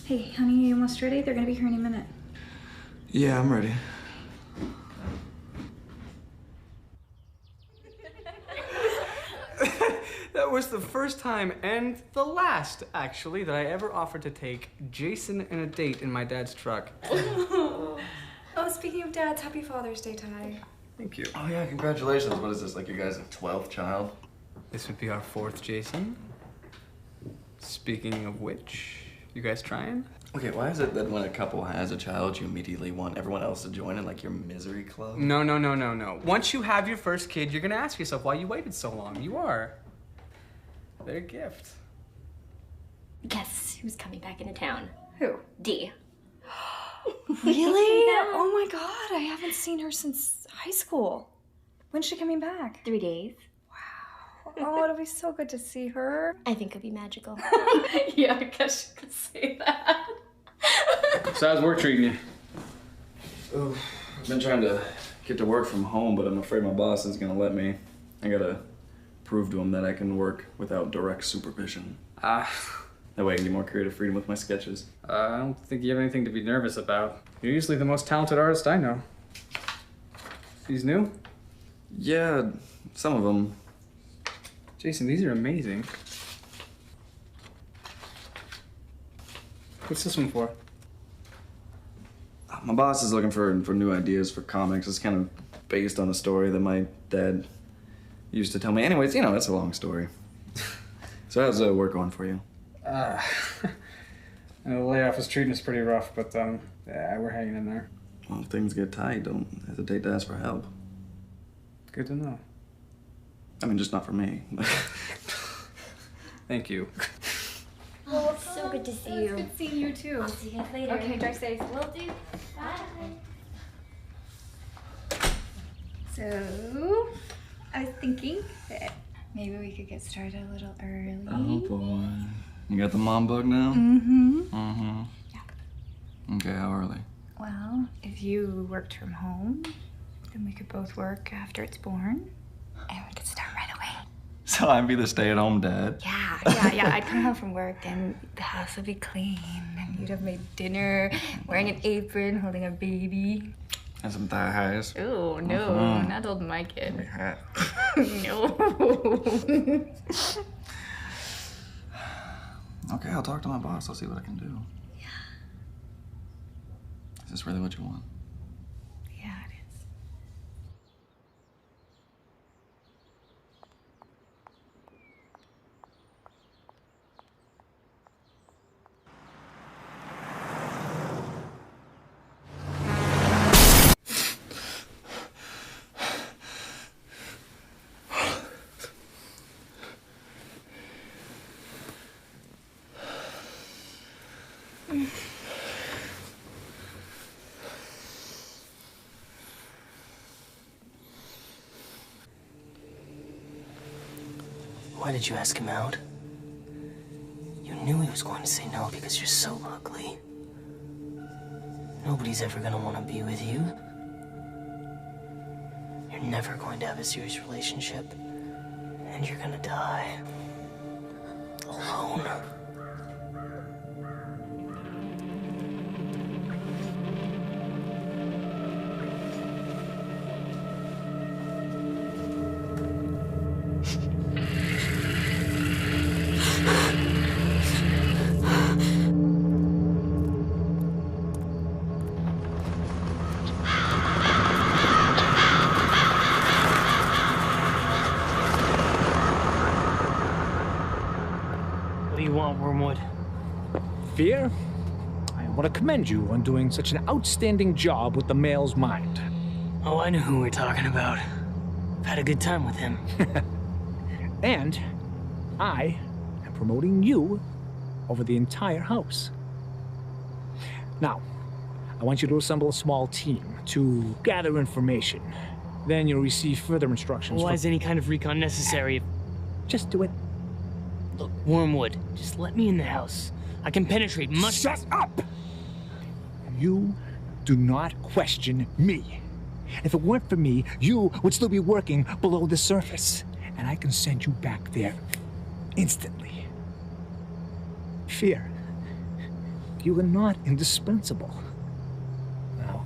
Hey, honey, you almost ready? They're gonna be here any minute. Yeah, I'm ready. That was the first time and the last, actually, that I ever offered to take Jason on a date in my dad's truck. Oh, speaking of dads, happy Father's Day, Ty. Thank you. Oh yeah, congratulations. What is this, like your guys' 12th child? This would be our 4th, Jason. Speaking of which, you guys trying? Okay, why is it that when a couple has a child, you immediately want everyone else to join in, like your misery club? No. Once you have your first kid, you're gonna ask yourself why you waited so long. You are. Their gift. Guess who's coming back into town? Who? D. Really? Yeah. Oh my god, I haven't seen her since high school. When's she coming back? 3 days. Wow. Oh, it'll be so good to see her. I think it'll be magical. Yeah, I guess you could say that. So how's work treating you? Oh, I've been trying to get to work from home, but I'm afraid my boss isn't gonna let me. I gotta prove to him that I can work without direct supervision. That way I can get more creative freedom with my sketches. I don't think you have anything to be nervous about. You're usually the most talented artist I know. These new? Yeah, some of them. Jason, these are amazing. What's this one for? My boss is looking for new ideas for comics. It's kind of based on a story that my dad used to tell me. Anyways, you know, it's a long story. So how's work going for you? The layoff is treating us pretty rough, but yeah, we're hanging in there. Well, if things get tight, don't hesitate to ask for help. Good to know. I mean, just not for me. Thank you. Oh, it's so good to see you. Good seeing you too. I'll see you guys later. Okay, drive safe. Will do. Bye. So, I was thinking that maybe we could get started a little early. Oh boy. You got the mom bug now? Mm-hmm. Mm-hmm. Yeah. Okay, how early? Well, if you worked from home, then we could both work after it's born, and we could start right away. So I'd be the stay-at-home dad? Yeah. I'd come home from work, and the house would be clean, and you'd have made dinner, wearing an apron, holding a baby. And some thigh highs? Oh, no, not old my kid. No. Okay, I'll talk to my boss. I'll see what I can do. Yeah. Is this really what you want? Yeah, it is. Why did you ask him out? You knew he was going to say no because you're so ugly. Nobody's ever gonna want to be with you. You're never going to have a serious relationship. And you're gonna die. Alone. What do you want, Wormwood? Fear? I want to commend you on doing such an outstanding job with the male's mind. Oh, I know who we're talking about. I've had a good time with him. And I am promoting you over the entire house. Now, I want you to assemble a small team to gather information. Then you'll receive further instructions. Why is any kind of recon necessary? Just do it. Look, Wormwood, just let me in the house. I can penetrate much. Shut up! You do not question me. If it weren't for me, you would still be working below the surface. And I can send you back there instantly. Fear, do you are not indispensable. Now,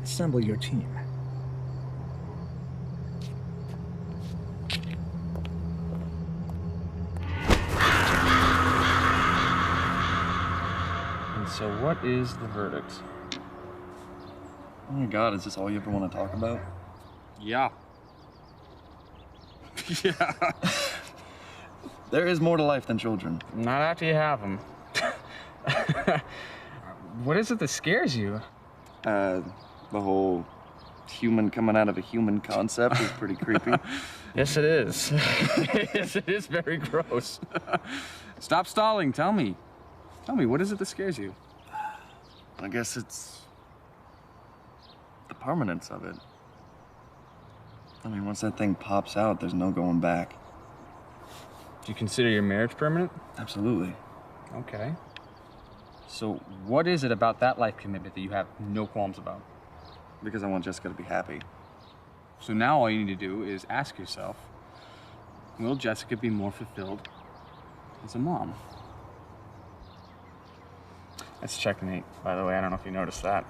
assemble your team. And so what is the verdict? Oh my god, is this all you ever want to talk about? Yeah. Yeah. There is more to life than children. Not after you have them. What is it that scares you? The whole human coming out of a human concept is pretty creepy. Yes, it is. Yes, it is very gross. Stop stalling. Tell me. Tell me, what is it that scares you? I guess it's the permanence of it. I mean, once that thing pops out, there's no going back. Do you consider your marriage permanent? Absolutely. Okay. So what is it about that life commitment that you have no qualms about? Because I want Jessica to be happy. So now all you need to do is ask yourself, will Jessica be more fulfilled as a mom? That's checkmate, by the way. I don't know if you noticed that.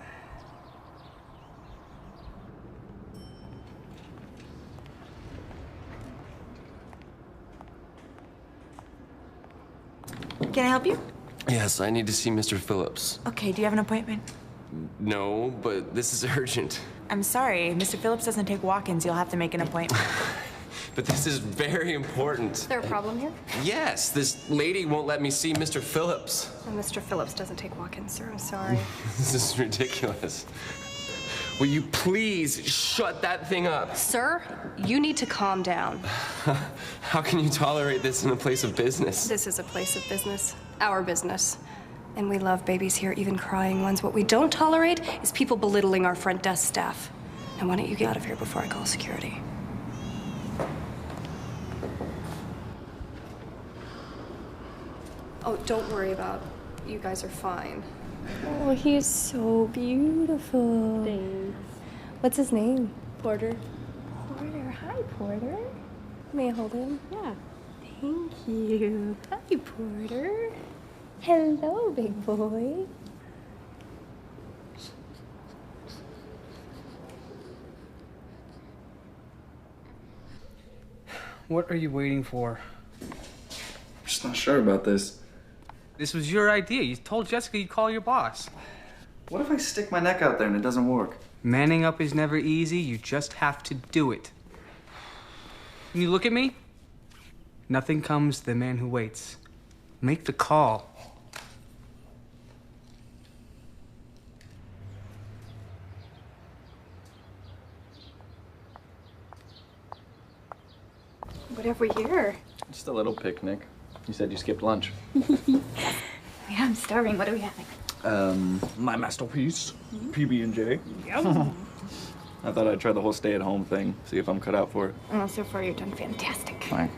Can I help you? Yes, I need to see Mr. Phillips. Okay, do you have an appointment? No, but this is urgent. I'm sorry, Mr. Phillips doesn't take walk-ins. You'll have to make an appointment. But this is very important. Is there a problem here? Yes, this lady won't let me see Mr. Phillips. Well, Mr. Phillips doesn't take walk-ins, sir. I'm sorry. This is ridiculous. Will you please shut that thing up? Sir, you need to calm down. How can you tolerate this in a place of business? This is a place of business. Our business. And we love babies here, even crying ones. What we don't tolerate is people belittling our front desk staff. Now, why don't you get out of here before I call security? Oh, don't worry about it. You guys are fine. Oh, he is so beautiful. Thanks. What's his name? Porter. Porter. Hi, Porter. May I hold him? Yeah. Thank you. Hi, Porter. Hello, big boy. What are you waiting for? I'm just not sure about this. This was your idea. You told Jessica you'd call your boss. What if I stick my neck out there and it doesn't work? Manning up is never easy. You just have to do it. When you look at me, nothing comes to the man who waits. Make the call. What have we here? Just a little picnic. You said you skipped lunch. Yeah, I'm starving. What are we having? My masterpiece, PB&J. I thought I'd try the whole stay-at-home thing, see if I'm cut out for it. Oh, so far you've done fantastic. Fine.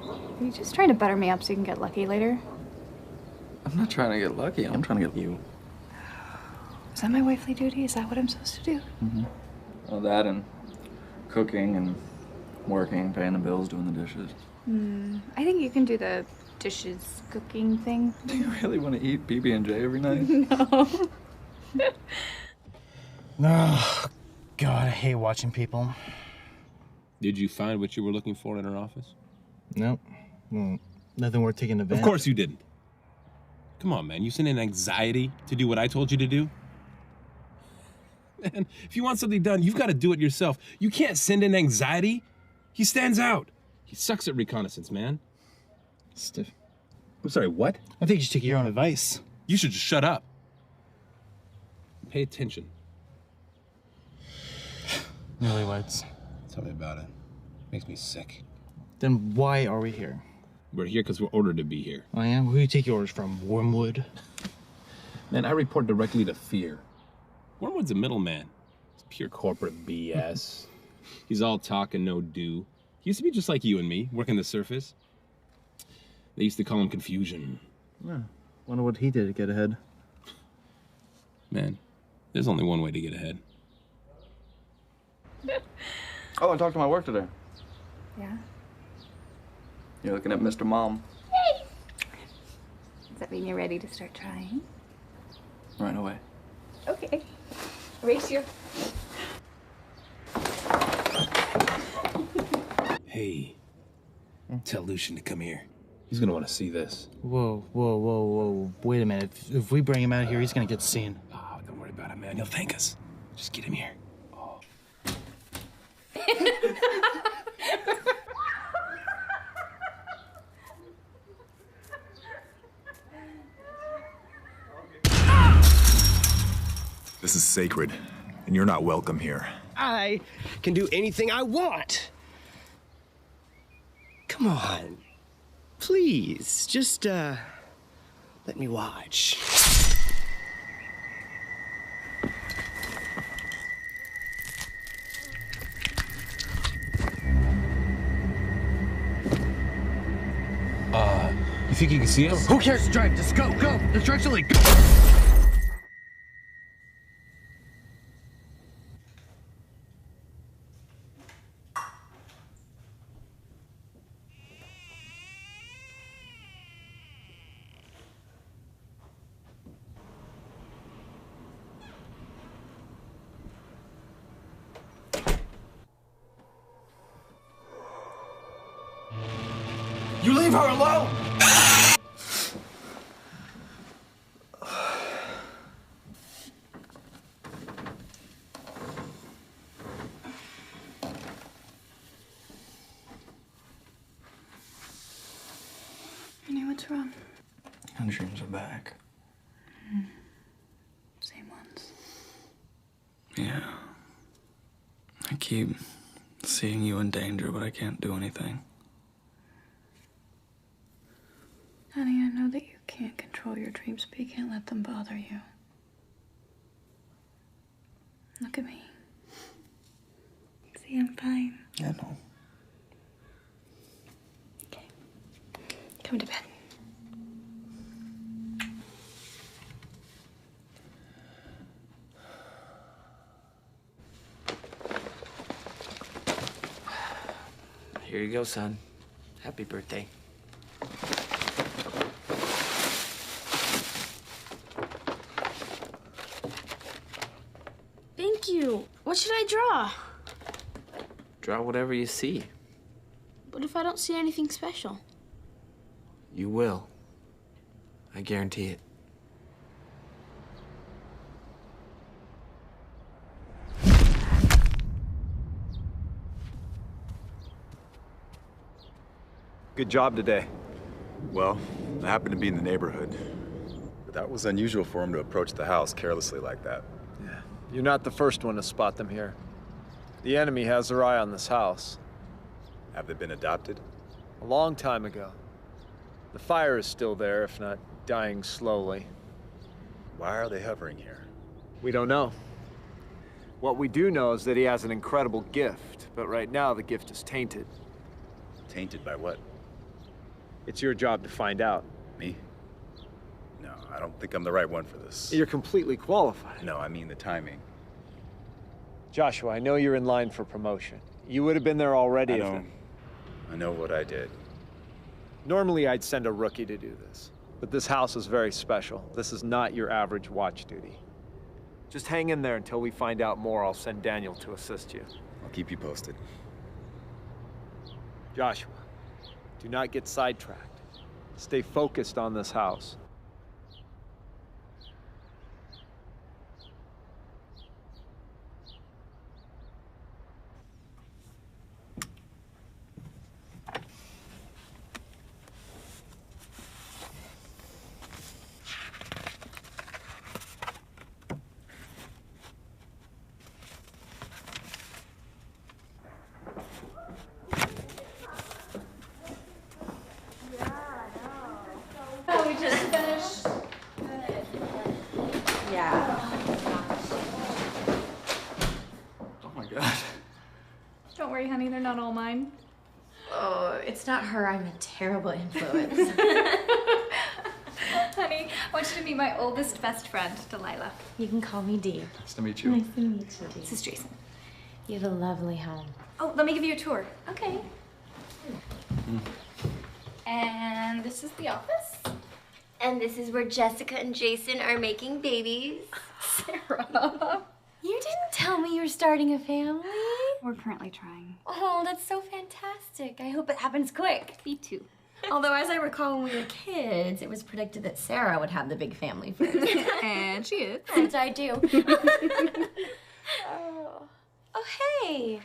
Are you just trying to butter me up so you can get lucky later? I'm not trying to get lucky. I'm trying to get you. Is that my wifely duty? Is that what I'm supposed to do? Well, that and cooking and working, paying the bills, doing the dishes. I think you can do the dishes cooking thing. Do you really want to eat PB&J every night? No. Oh, God, I hate watching people. Did you find what you were looking for in her office? Nope. Well, nothing worth taking advantage. Of course you didn't. Come on, man. You sent in anxiety to do what I told you to do? Man, if you want something done, you've got to do it yourself. You can't send in anxiety. He stands out. He sucks at reconnaissance, man. Stiff. I'm sorry, what? I think you should take your own advice. You should just shut up. Pay attention. Newlyweds. Tell me about it. Makes me sick. Then why are we here? We're here because we're ordered to be here. I am. Who do you take your orders from? Wormwood? Man, I report directly to Fear. Wormwood's a middleman. It's pure corporate BS. He's all talk and no do. He used to be just like you and me, working the surface. They used to call him Confusion. Yeah. Wonder what he did to get ahead. Man, there's only one way to get ahead. Oh, I talked to my work today. Yeah. You're looking at Mr. Mom. Is that mean you're ready to start trying? Right away. Okay. Ratio. Hey, tell Lucian to come here. He's gonna want to see this. Whoa, whoa, whoa, whoa. Wait a minute. If we bring him out here, he's gonna get seen. Oh, don't worry about it, man. He'll thank us. Just get him here. Oh. This is sacred, and you're not welcome here. I can do anything I want. Come on. Please, just, let me watch. You think you can see us? Who cares to drive? Just go, go. The truck's only go. You leave her alone! Honey, what's wrong? My dreams are back. Same ones. Yeah. I keep seeing you in danger, but I can't do anything. Honey, I know that you can't control your dreams, but you can't let them bother you. Look at me. See, I'm fine. I know. Okay. Come to bed. Here you go, son. Happy birthday. Thank you. What should I draw? Draw whatever you see. What if I don't see anything special? You will. I guarantee it. Good job today. Well, I happened to be in the neighborhood. But that was unusual for him to approach the house carelessly like that. Yeah. You're not the first one to spot them here. The enemy has their eye on this house. Have they been adopted? A long time ago. The fire is still there, if not dying slowly. Why are they hovering here? We don't know. What we do know is that he has an incredible gift, but right now the gift is tainted. Tainted by what? It's your job to find out. Me? No, I don't think I'm the right one for this. You're completely qualified. No, I mean the timing. Joshua, I know you're in line for promotion. You would have been there already I know what I did. Normally, I'd send a rookie to do this. But this house is very special. This is not your average watch duty. Just hang in there until we find out more. I'll send Daniel to assist you. I'll keep you posted. Joshua, do not get sidetracked. Stay focused on this house. Oh, we just finished. Yeah. Oh my god. Don't worry, honey, they're not all mine. Oh, it's not her. I'm a terrible influence. Honey, I want you to meet my oldest best friend, Delilah. You can call me Dee. Nice to meet you. Nice to meet you, Dee. This is Jason. You have a lovely home. Oh, let me give you a tour. Okay. And this is the office. And this is where Jessica and Jason are making babies. Sarah. You didn't tell me you're starting a family. We're currently trying. Oh, that's so fantastic. I hope it happens quick. Me too. Although, as I recall when we were kids, it was predicted that Sarah would have the big family first. And she is. And I do. Oh, hey.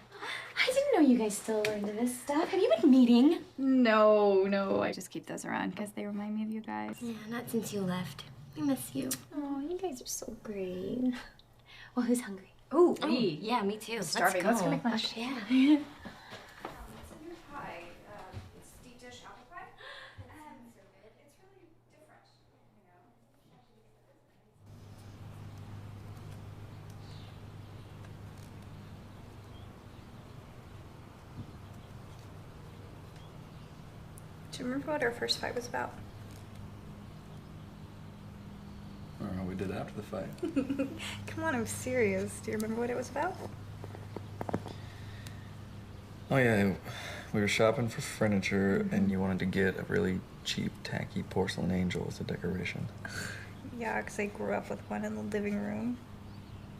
I didn't know you guys still were into this stuff. Have you been meeting? No. I just keep those around because they remind me of you guys. Yeah, not since you left. I miss you. Oh, you guys are so great. Well, who's hungry? Ooh, Oh, me. yeah, me too. Starving. Let's go make lunch. Yeah. Do you remember what our first fight was about? I don't know what we did after the fight. Come on, I'm serious. Do you remember what it was about? Oh yeah, we were shopping for furniture and you wanted to get a really cheap, tacky porcelain angel as a decoration. Yeah, because I grew up with one in the living room.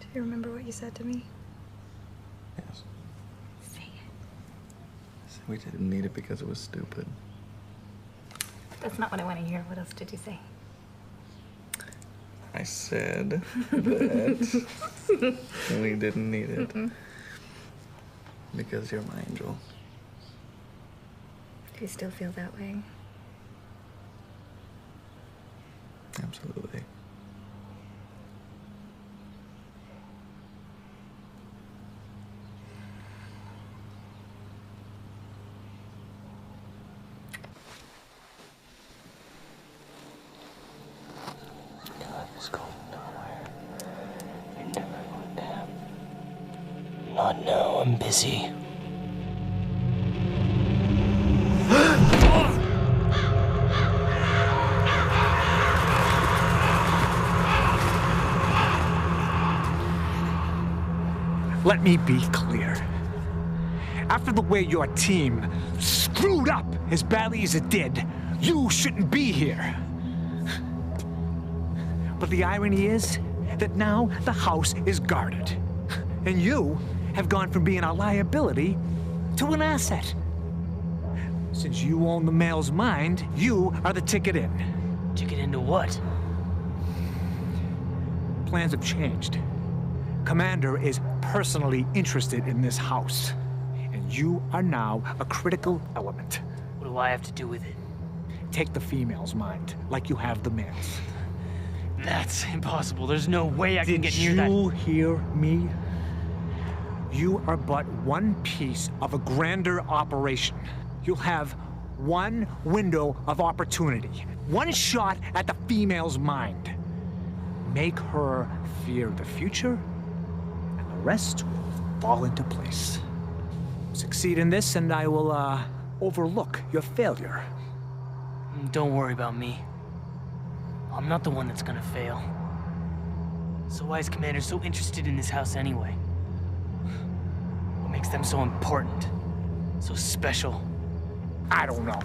Do you remember what you said to me? Yes. Say it. So we didn't need it because it was stupid. That's not what I want to hear. What else did you say? I said that we didn't need it because you're my angel. Do you still feel that way? Absolutely. Not now, I'm busy. Let me be clear. After the way your team screwed up as badly as it did, you shouldn't be here. But the irony is that now the house is guarded. And you have gone from being a liability to an asset. Since you own the male's mind, you are the ticket in. Ticket into what? Plans have changed. Commander is personally interested in this house. And you are now a critical element. What do I have to do with it? Take the female's mind, like you have the male's. That's impossible. There's no way I can get near that. Did you hear me? You are but one piece of a grander operation. You'll have one window of opportunity, one shot at the female's mind. Make her fear the future, and the rest will fall into place. Succeed in this, and I will, overlook your failure. Don't worry about me. I'm not the one that's gonna fail. So why is Commander so interested in this house anyway? What makes them so important? So special? I don't know.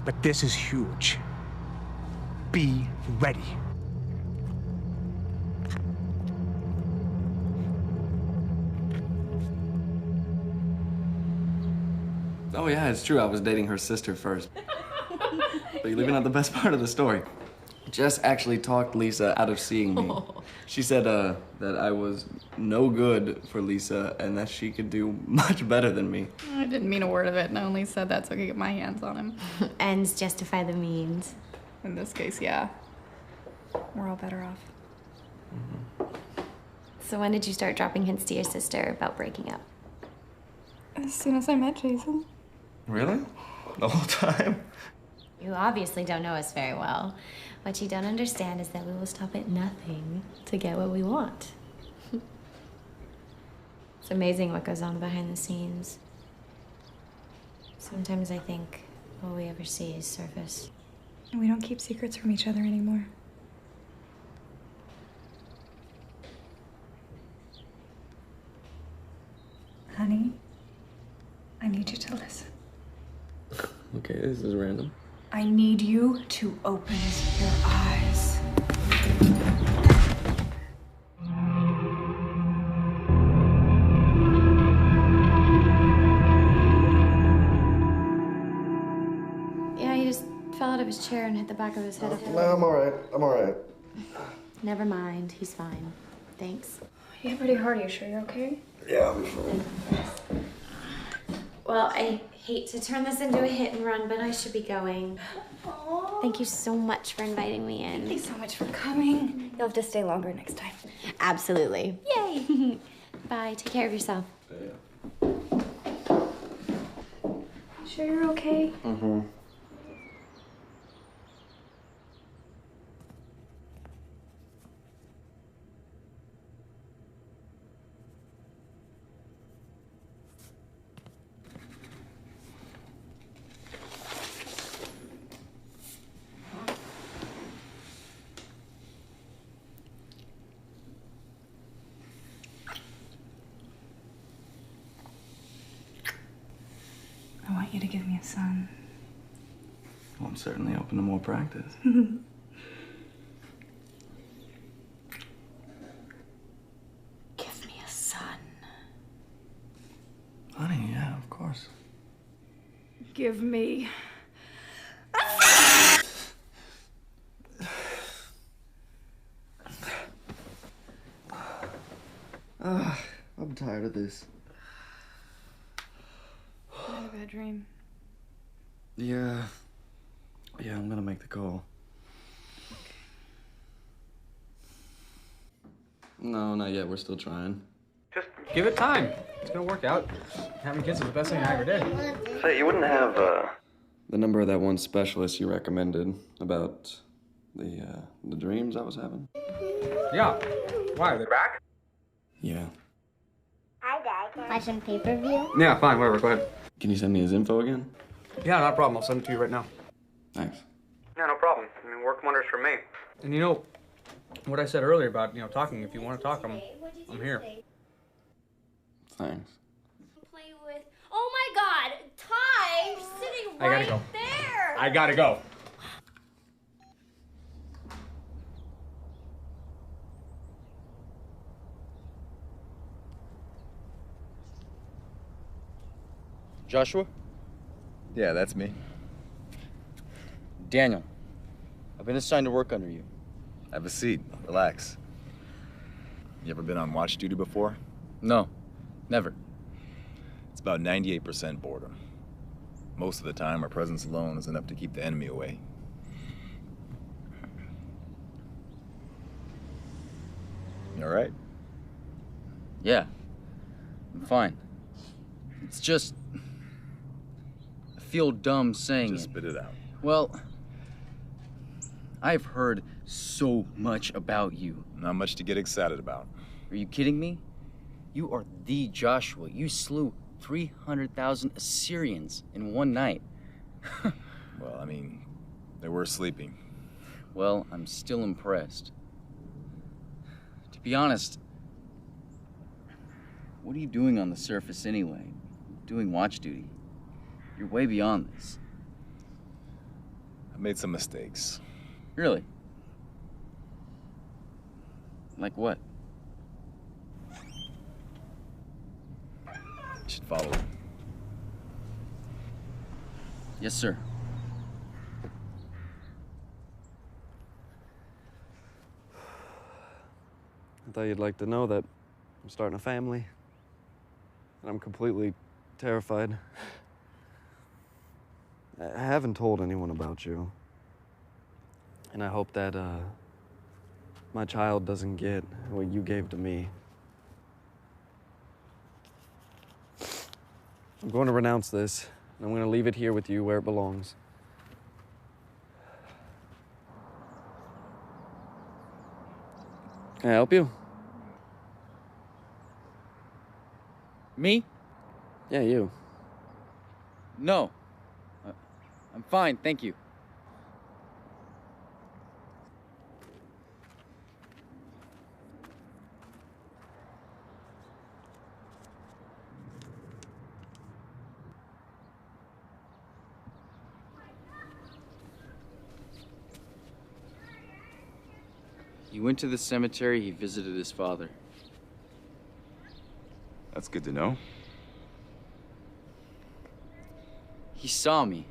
But this is huge. Be ready. Oh yeah, it's true. I was dating her sister first. But you're leaving out the best part of the story. Jess actually talked Lisa out of seeing me. She said that I was no good for Lisa and that she could do much better than me. I didn't mean a word of it, and I only said that so I could get my hands on him. Ends justify the means. In this case, yeah. We're all better off. So when did you start dropping hints to your sister about breaking up? As soon as I met Jason. Really? The whole time? You obviously don't know us very well. What you don't understand is that we will stop at nothing to get what we want. It's amazing what goes on behind the scenes. Sometimes I think all we ever see is surface. We don't keep secrets from each other anymore. Honey, I need you to listen. Okay, this is random. I need you to open your eyes. Yeah, he just fell out of his chair and hit the back of his head. No, I'm all right. I'm all right. Never mind, he's fine. Thanks. You hit pretty hard. Are you sure you're okay? Yeah, I'll be fine. Well, I hate to turn this into a hit and run, but I should be going. Aww. Thank you so much for inviting me in. Thanks so much for coming. You'll have to stay longer next time. Absolutely. Yay! Bye. Take care of yourself. Sure you're okay? Mm-hmm. I want you to give me a son. Well, I'm certainly open to more practice. Give me a son. Honey, yeah, of course. Give me. I'm tired of this. I had a bad dream. Yeah. Yeah, I'm gonna make the call. No, not yet. We're still trying. Just give it time. It's gonna work out. Having kids is the best thing I ever did. Say, you wouldn't have, the number of that one specialist you recommended about the dreams I was having? Yeah. Why? They're back? Yeah. Hi, Dad. Watch some pay-per-view? Yeah, fine, whatever, go ahead. Can you send me his info again? Yeah, not a problem. I'll send it to you right now. Thanks. Yeah, no problem. I mean, work wonders for me. And you know, what I said earlier about, talking, if you want to talk, I'm here. Thanks. Play with. Oh my God, Ty, you're sitting I gotta right go. there. I gotta go. Joshua? Yeah, that's me. Daniel. I've been assigned to work under you. Have a seat. Relax. You ever been on watch duty before? No, never. It's about 98% boredom. Most of the time, our presence alone is enough to keep the enemy away. You all right? Yeah, I'm fine. It's just... I feel dumb saying Just it. spit it out. Well, I've heard so much about you. Not much to get excited about. Are you kidding me? You are the Joshua. You slew 300,000 Assyrians in one night. Well, I mean, they were sleeping. Well, I'm still impressed. To be honest, what are you doing on the surface anyway? Doing watch duty. You're way beyond this. I made some mistakes. Really? Like what? You should follow me. Yes, sir. I thought you'd like to know that I'm starting a family. And I'm completely terrified. I haven't told anyone about you. And I hope that, my child doesn't get what you gave to me. I'm going to renounce this, and I'm going to leave it here with you where it belongs. Can I help you? Me? Yeah, you. No. I'm fine, thank you. He went to the cemetery, he visited his father. That's good to know. He saw me.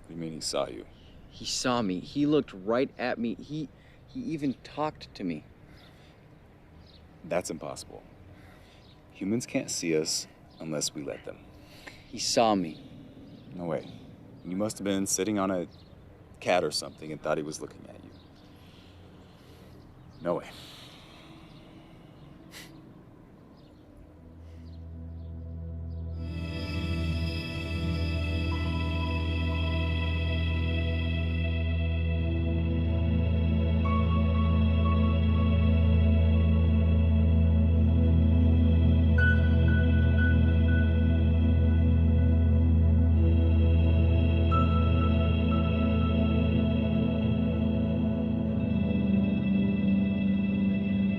What do you mean he saw you? He saw me. He looked right at me. He even talked to me. That's impossible. Humans can't see us unless we let them. He saw me. No way. You must have been sitting on a cat or something and thought he was looking at you. No way.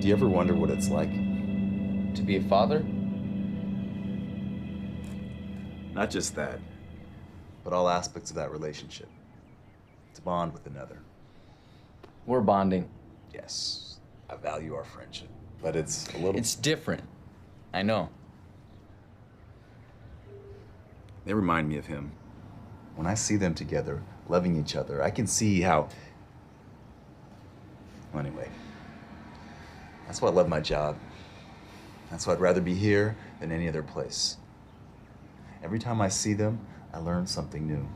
Do you ever wonder what it's like? To be a father? Not just that, but all aspects of that relationship. To bond with another. We're bonding. Yes, I value our friendship, but it's a little... It's different. I know. They remind me of him. When I see them together, loving each other, I can see how... Well, anyway. That's why I love my job. That's why I'd rather be here than any other place. Every time I see them, I learn something new.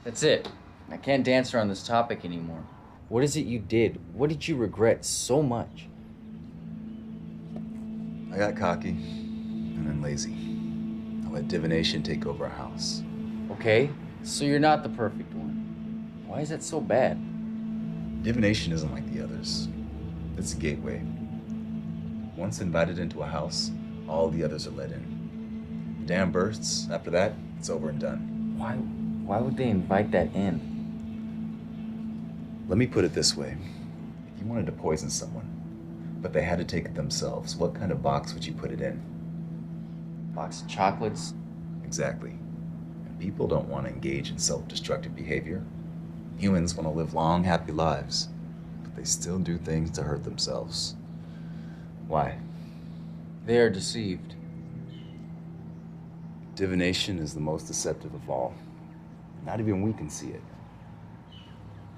That's it. I can't dance around this topic anymore. What is it you did? What did you regret so much? I got cocky and then lazy. I let divination take over our house. Okay, so you're not the perfect one. Why is that so bad? Divination isn't like the others. It's a gateway. Once invited into a house, all the others are let in. The dam bursts. After that, it's over and done. Why would they invite that in? Let me put it this way. If you wanted to poison someone, but they had to take it themselves, what kind of box would you put it in? Box of chocolates? Exactly. And people don't want to engage in self-destructive behavior. Humans want to live long, happy lives, but they still do things to hurt themselves. Why? They are deceived. Divination is the most deceptive of all. Not even we can see it.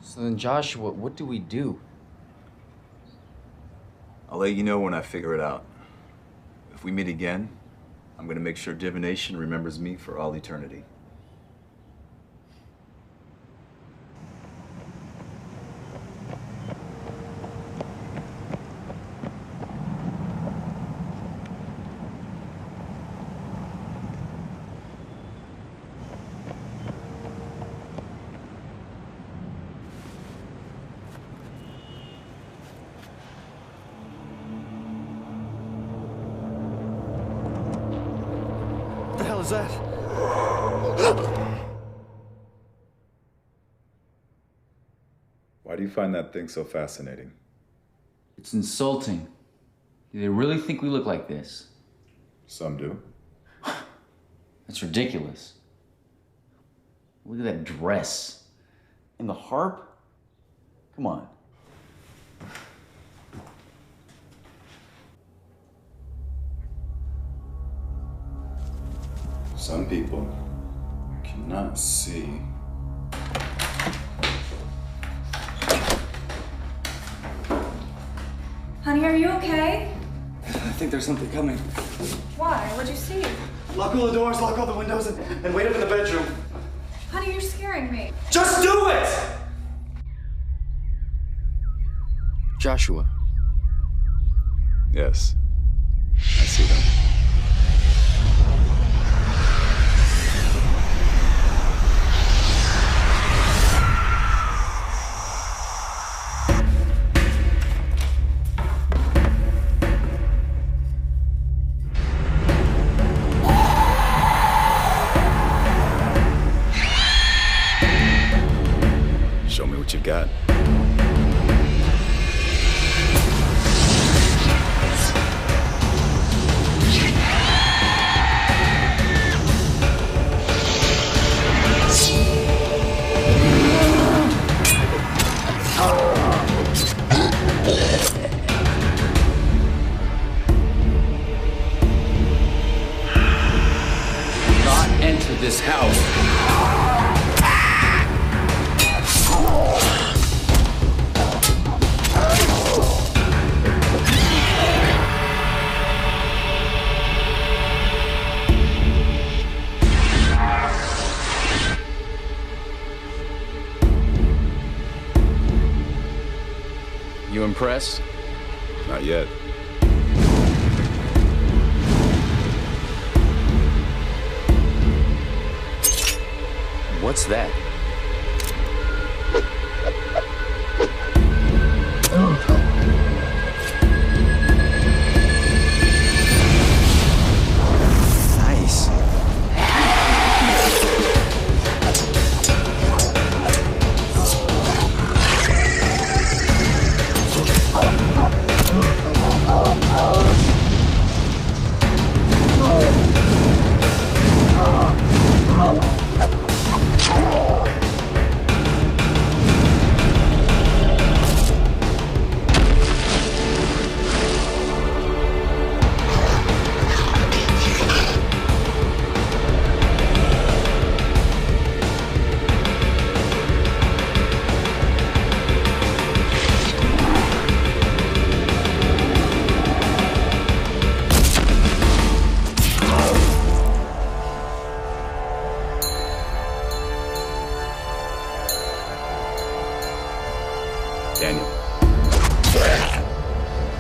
So then, Joshua, what do we do? I'll let you know when I figure it out. If we meet again, I'm going to make sure divination remembers me for all eternity. What the hell is that? Why do you find that thing so fascinating? It's insulting. Do they really think we look like this? Some do. That's ridiculous. Look at that dress. And the harp? Come on. Some people cannot see. Honey, are you okay? I think there's something coming. Why? What'd you see? Lock all the doors, lock all the windows, and wait up in the bedroom. Honey, you're scaring me. Just do it! Joshua. Yes, I see them. Show me what you got. You impressed? Not yet. What's that? Nice.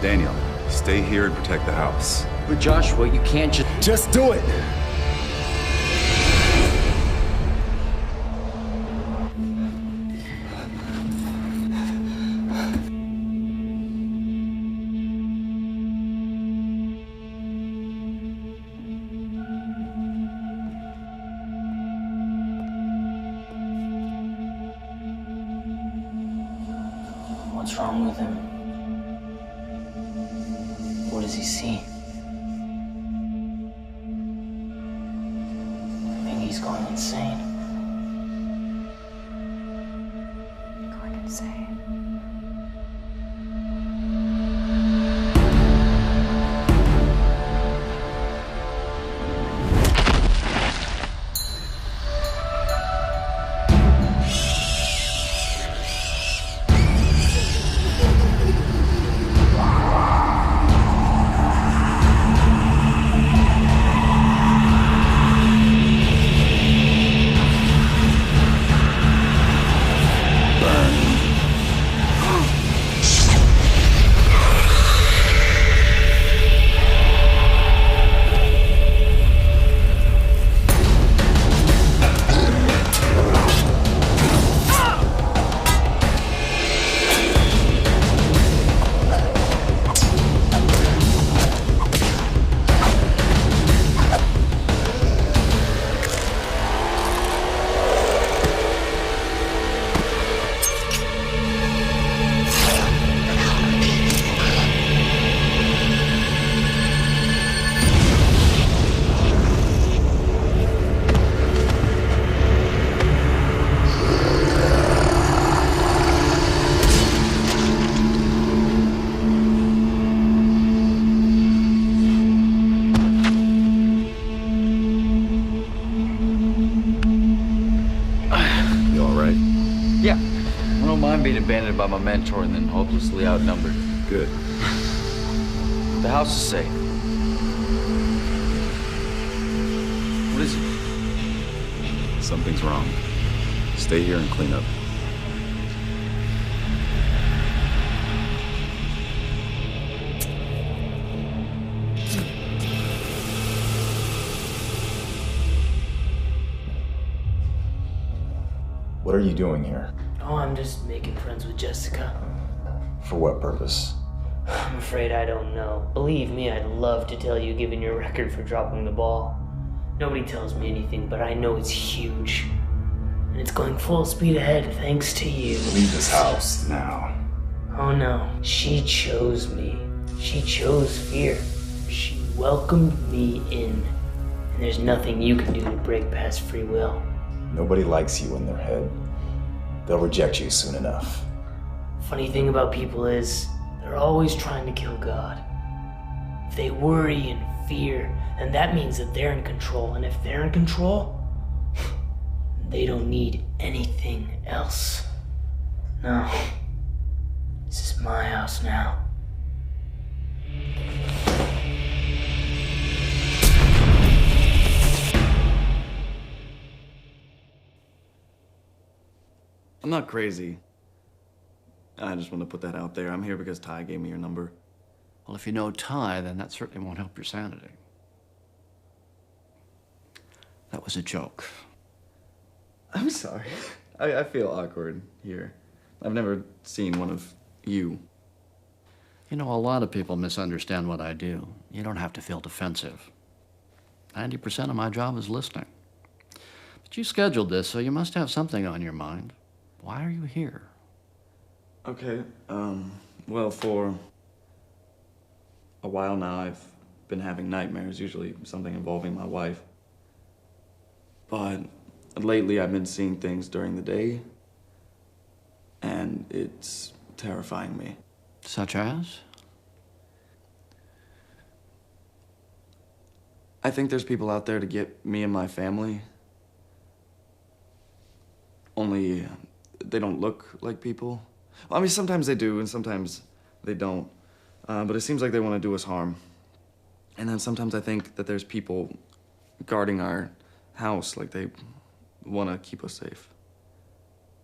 Daniel, stay here and protect the house. But Joshua, you can't just... Just do it! What's wrong with him? What does he see? I think he's going insane. Going insane. Being abandoned by my mentor and then hopelessly outnumbered. Good. The house is safe. What is it? Something's wrong. Stay here and clean up. What are you doing here? Oh, I'm just making friends with Jessica. For what purpose? I'm afraid I don't know. Believe me, I'd love to tell you given your record for dropping the ball. Nobody tells me anything, but I know it's huge. And it's going full speed ahead thanks to you. Leave this house now. Oh no, she chose me. She chose fear. She welcomed me in. And there's nothing you can do to break past free will. Nobody likes you in their head. They'll reject you soon enough. Funny thing about people is, they're always trying to kill God. If they worry and fear, then that means that they're in control. And if they're in control, they don't need anything else. No. This is my house now. I'm not crazy. I just want to put that out there. I'm here because Ty gave me your number. Well, if you know Ty, then that certainly won't help your sanity. That was a joke. I'm sorry. I feel awkward here. I've never seen one of you. You know, a lot of people misunderstand what I do. You don't have to feel defensive. 90% of my job is listening. But you scheduled this, so you must have something on your mind. Why are you here? Okay, well, for a while now, I've been having nightmares, usually something involving my wife. But lately, I've been seeing things during the day, and it's terrifying me. Such as? I think there's people out there to get me and my family. Only they don't look like people. Well, I mean, sometimes they do, and sometimes they don't. But it seems like they want to do us harm. And then sometimes I think that there's people guarding our house, like they want to keep us safe.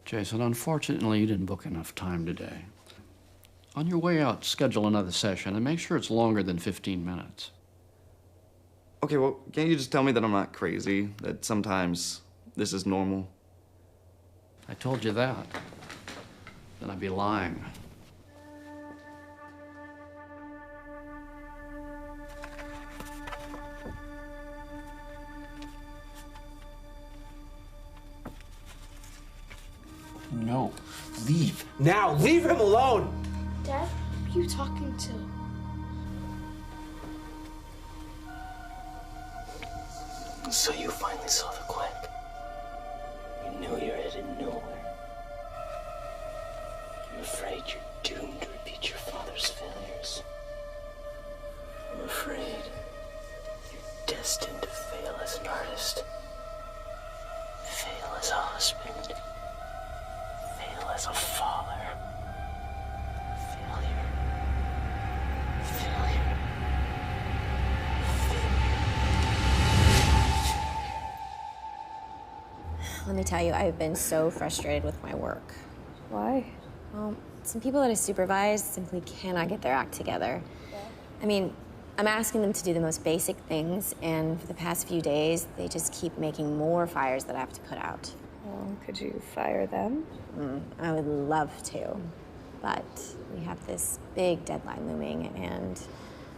Jason, unfortunately, you didn't book enough time today. On your way out, schedule another session and make sure it's longer than 15 minutes. Okay, well, can't you just tell me that I'm not crazy? That sometimes this is normal? I told you that. Then I'd be lying. No. Leave. Now! Leave him alone! Dad, who are you talking to? So you finally saw the quack. You knew you were headed nowhere. I'm afraid you're doomed to repeat your father's failures. I'm afraid you're destined to fail as an artist. Fail as a husband. Fail as a father. Failure. Failure. Let me tell you, I've been so frustrated with my work. Why? Well, some people that I supervise simply cannot get their act together. I mean, I'm asking them to do the most basic things, and for the past few days, they just keep making more fires that I have to put out. Well, could you fire them? I would love to, but we have this big deadline looming, and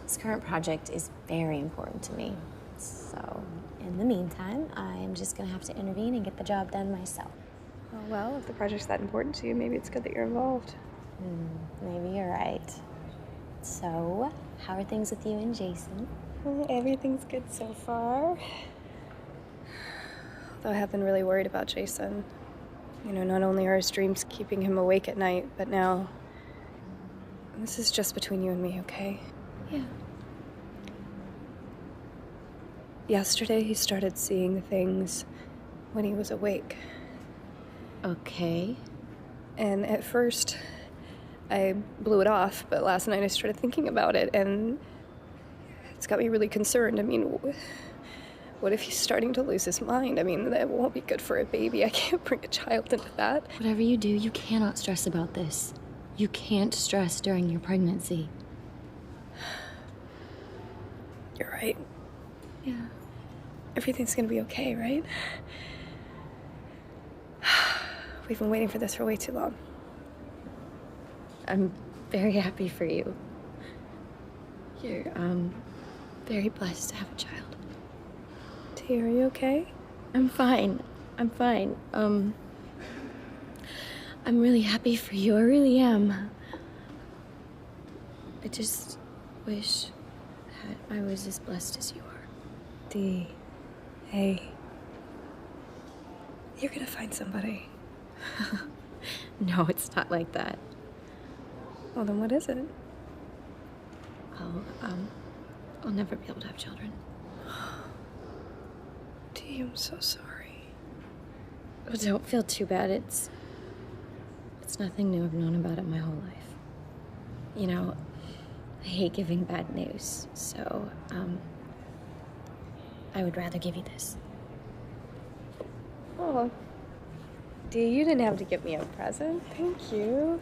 this current project is very important to me. So, in the meantime, I'm just gonna have to intervene and get the job done myself. Oh, well, if the project's that important to you, maybe it's good that you're involved. Maybe you're right. So, how are things with you and Jason? Everything's good so far. Though I have been really worried about Jason. You know, not only are his dreams keeping him awake at night, but now... This is just between you and me, okay? Yeah. Yesterday, he started seeing things when he was awake. Okay. And at first, I blew it off, but last night I started thinking about it, and it's got me really concerned. I mean, what if he's starting to lose his mind? I mean, that won't be good for a baby. I can't bring a child into that. Whatever you do, you cannot stress about this. You can't stress during your pregnancy. You're right. Yeah. Everything's gonna be okay, right? We've been waiting for this for way too long. I'm very happy for you. You're, very blessed to have a child. T, are you okay? I'm fine. I'm fine. I'm really happy for you. I really am. I just wish that I was as blessed as you are. D, hey. You're gonna find somebody. No, it's not like that. Well, then what is it? I'll never be able to have children. D, I'm so sorry. Oh, don't feel too bad. It's nothing new. I've known about it my whole life. You know, I hate giving bad news, so, I would rather give you this. Oh, D, you didn't have to give me a present. Thank you.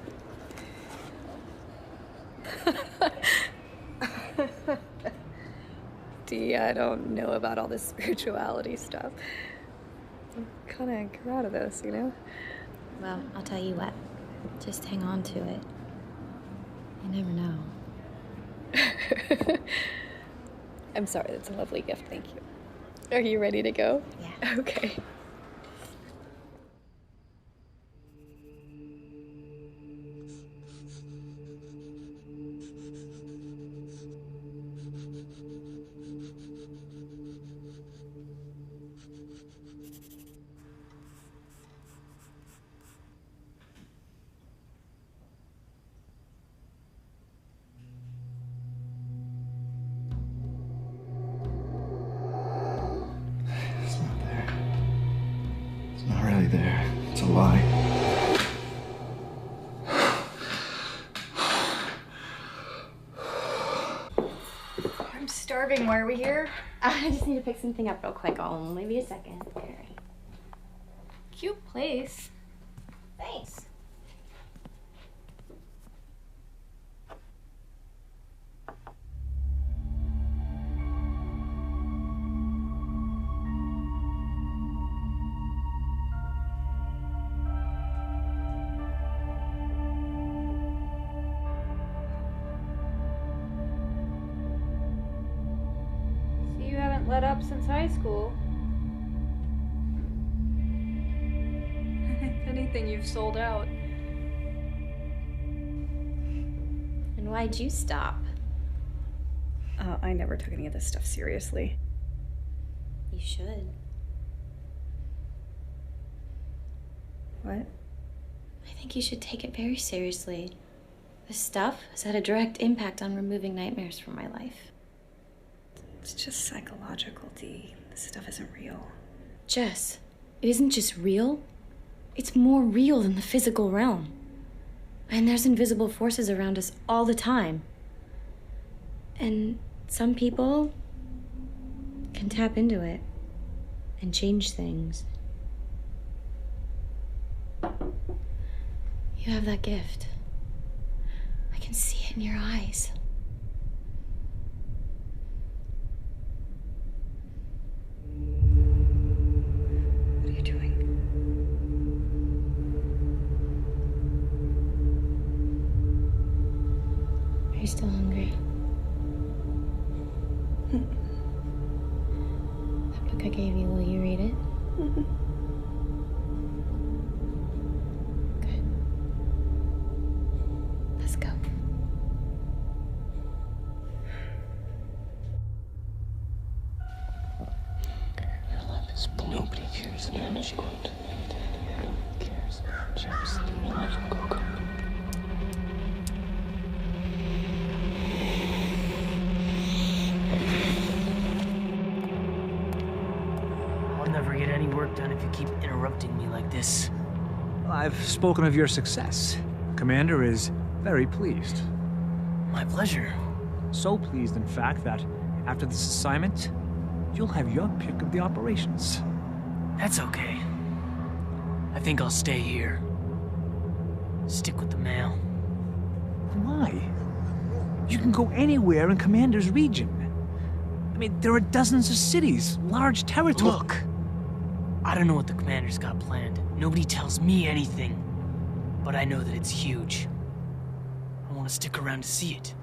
see, I don't know about all this spirituality stuff. I'm kind of grew out of this, you know? Well, I'll tell you what. Just hang on to it. You never know. I'm sorry, that's a lovely gift, thank you. Are you ready to go? Yeah. Okay. There. It's a lie. I'm starving. Why are we here? I just need to pick something up real quick. I'll only be a second. Okay. Cute place. Thanks. Let up since high school. If anything, you've sold out. And why'd you stop? I never took any of this stuff seriously. You should. What? I think you should take it very seriously. This stuff has had a direct impact on removing nightmares from my life. It's just psychological, Dee. This stuff isn't real. Jess, it isn't just real. It's more real than the physical realm. And there's invisible forces around us all the time. And some people can tap into it and change things. You have that gift. I can see it in your eyes. What are you doing? Are you still hungry? That book I gave you, will you read it? Good. Let's go. Your life is nobody cares about you. Nobody cares about Jess. Go. I'll never get any work done if you keep interrupting me like this. I've spoken of your success. Commander is very pleased. My pleasure. So pleased, in fact, that after this assignment, you'll have your pick of the operations. That's okay. I think I'll stay here. Stick with the mail. Why? You can go anywhere in Commander's region. I mean, there are dozens of cities, large territories. Look, I don't know what the Commander's got planned. Nobody tells me anything. But I know that it's huge. I want to stick around to see it.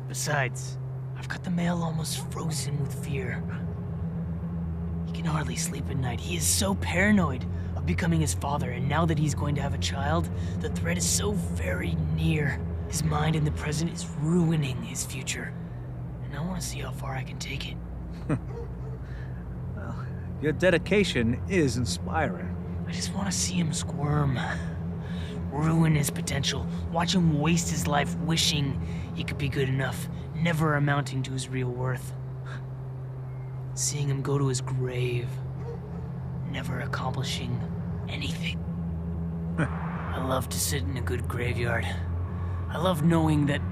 Besides, I've got the mail almost frozen with fear. He can hardly sleep at night. He is so paranoid of becoming his father, and now that he's going to have a child, the threat is so very near. His mind in the present is ruining his future. And I want to see how far I can take it. Well, your dedication is inspiring. I just want to see him squirm. Ruin his potential. Watch him waste his life wishing he could be good enough, never amounting to his real worth. Seeing him go to his grave, never accomplishing anything. I love to sit in a good graveyard. I love knowing that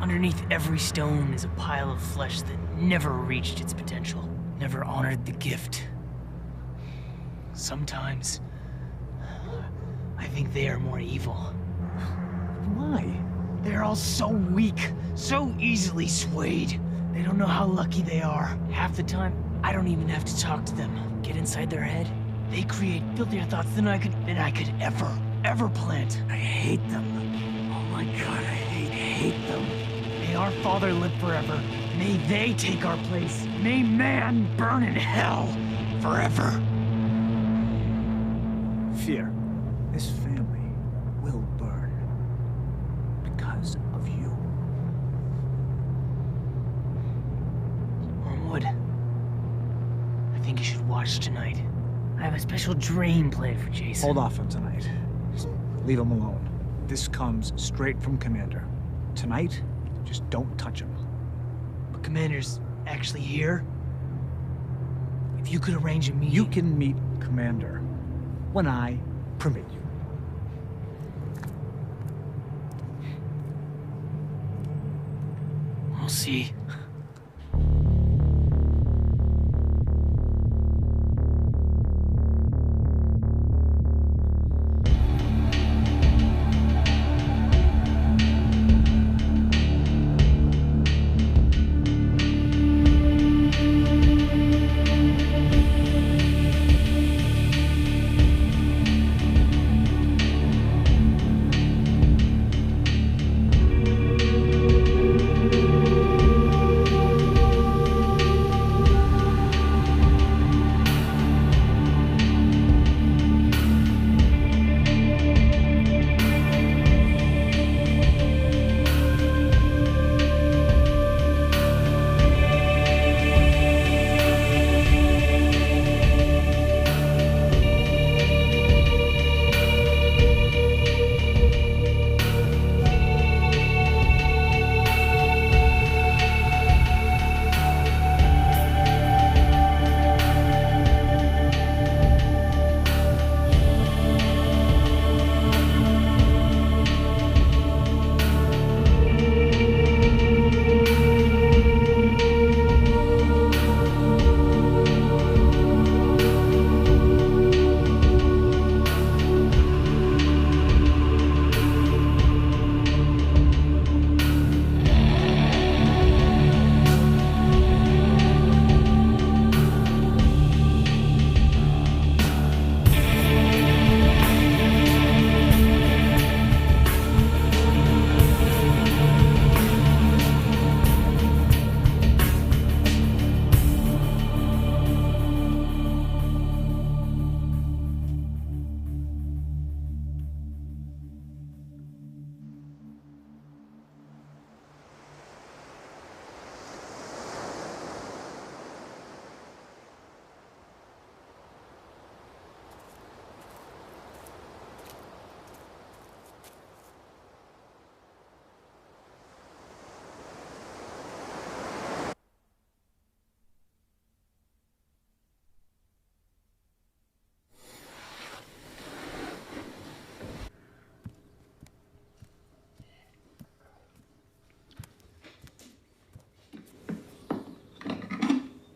underneath every stone is a pile of flesh that never reached its potential, never honored the gift. Sometimes, I think they are more evil. Why? They're all so weak, so easily swayed. They don't know how lucky they are. Half the time, I don't even have to talk to them. Get inside their head. They create filthier thoughts than I could ever plant. I hate them. Oh my God, I hate them. May our father live forever. May they take our place. May man burn in hell forever. Fear. This family will burn because of you. Wormwood, I think you should watch tonight. I have a special dream planned for Jason. Hold off on tonight. Just leave him alone. This comes straight from Commander. Tonight, just don't touch him. But Commander's actually here? If you could arrange a meeting... You can meet Commander when I permit you. We'll see.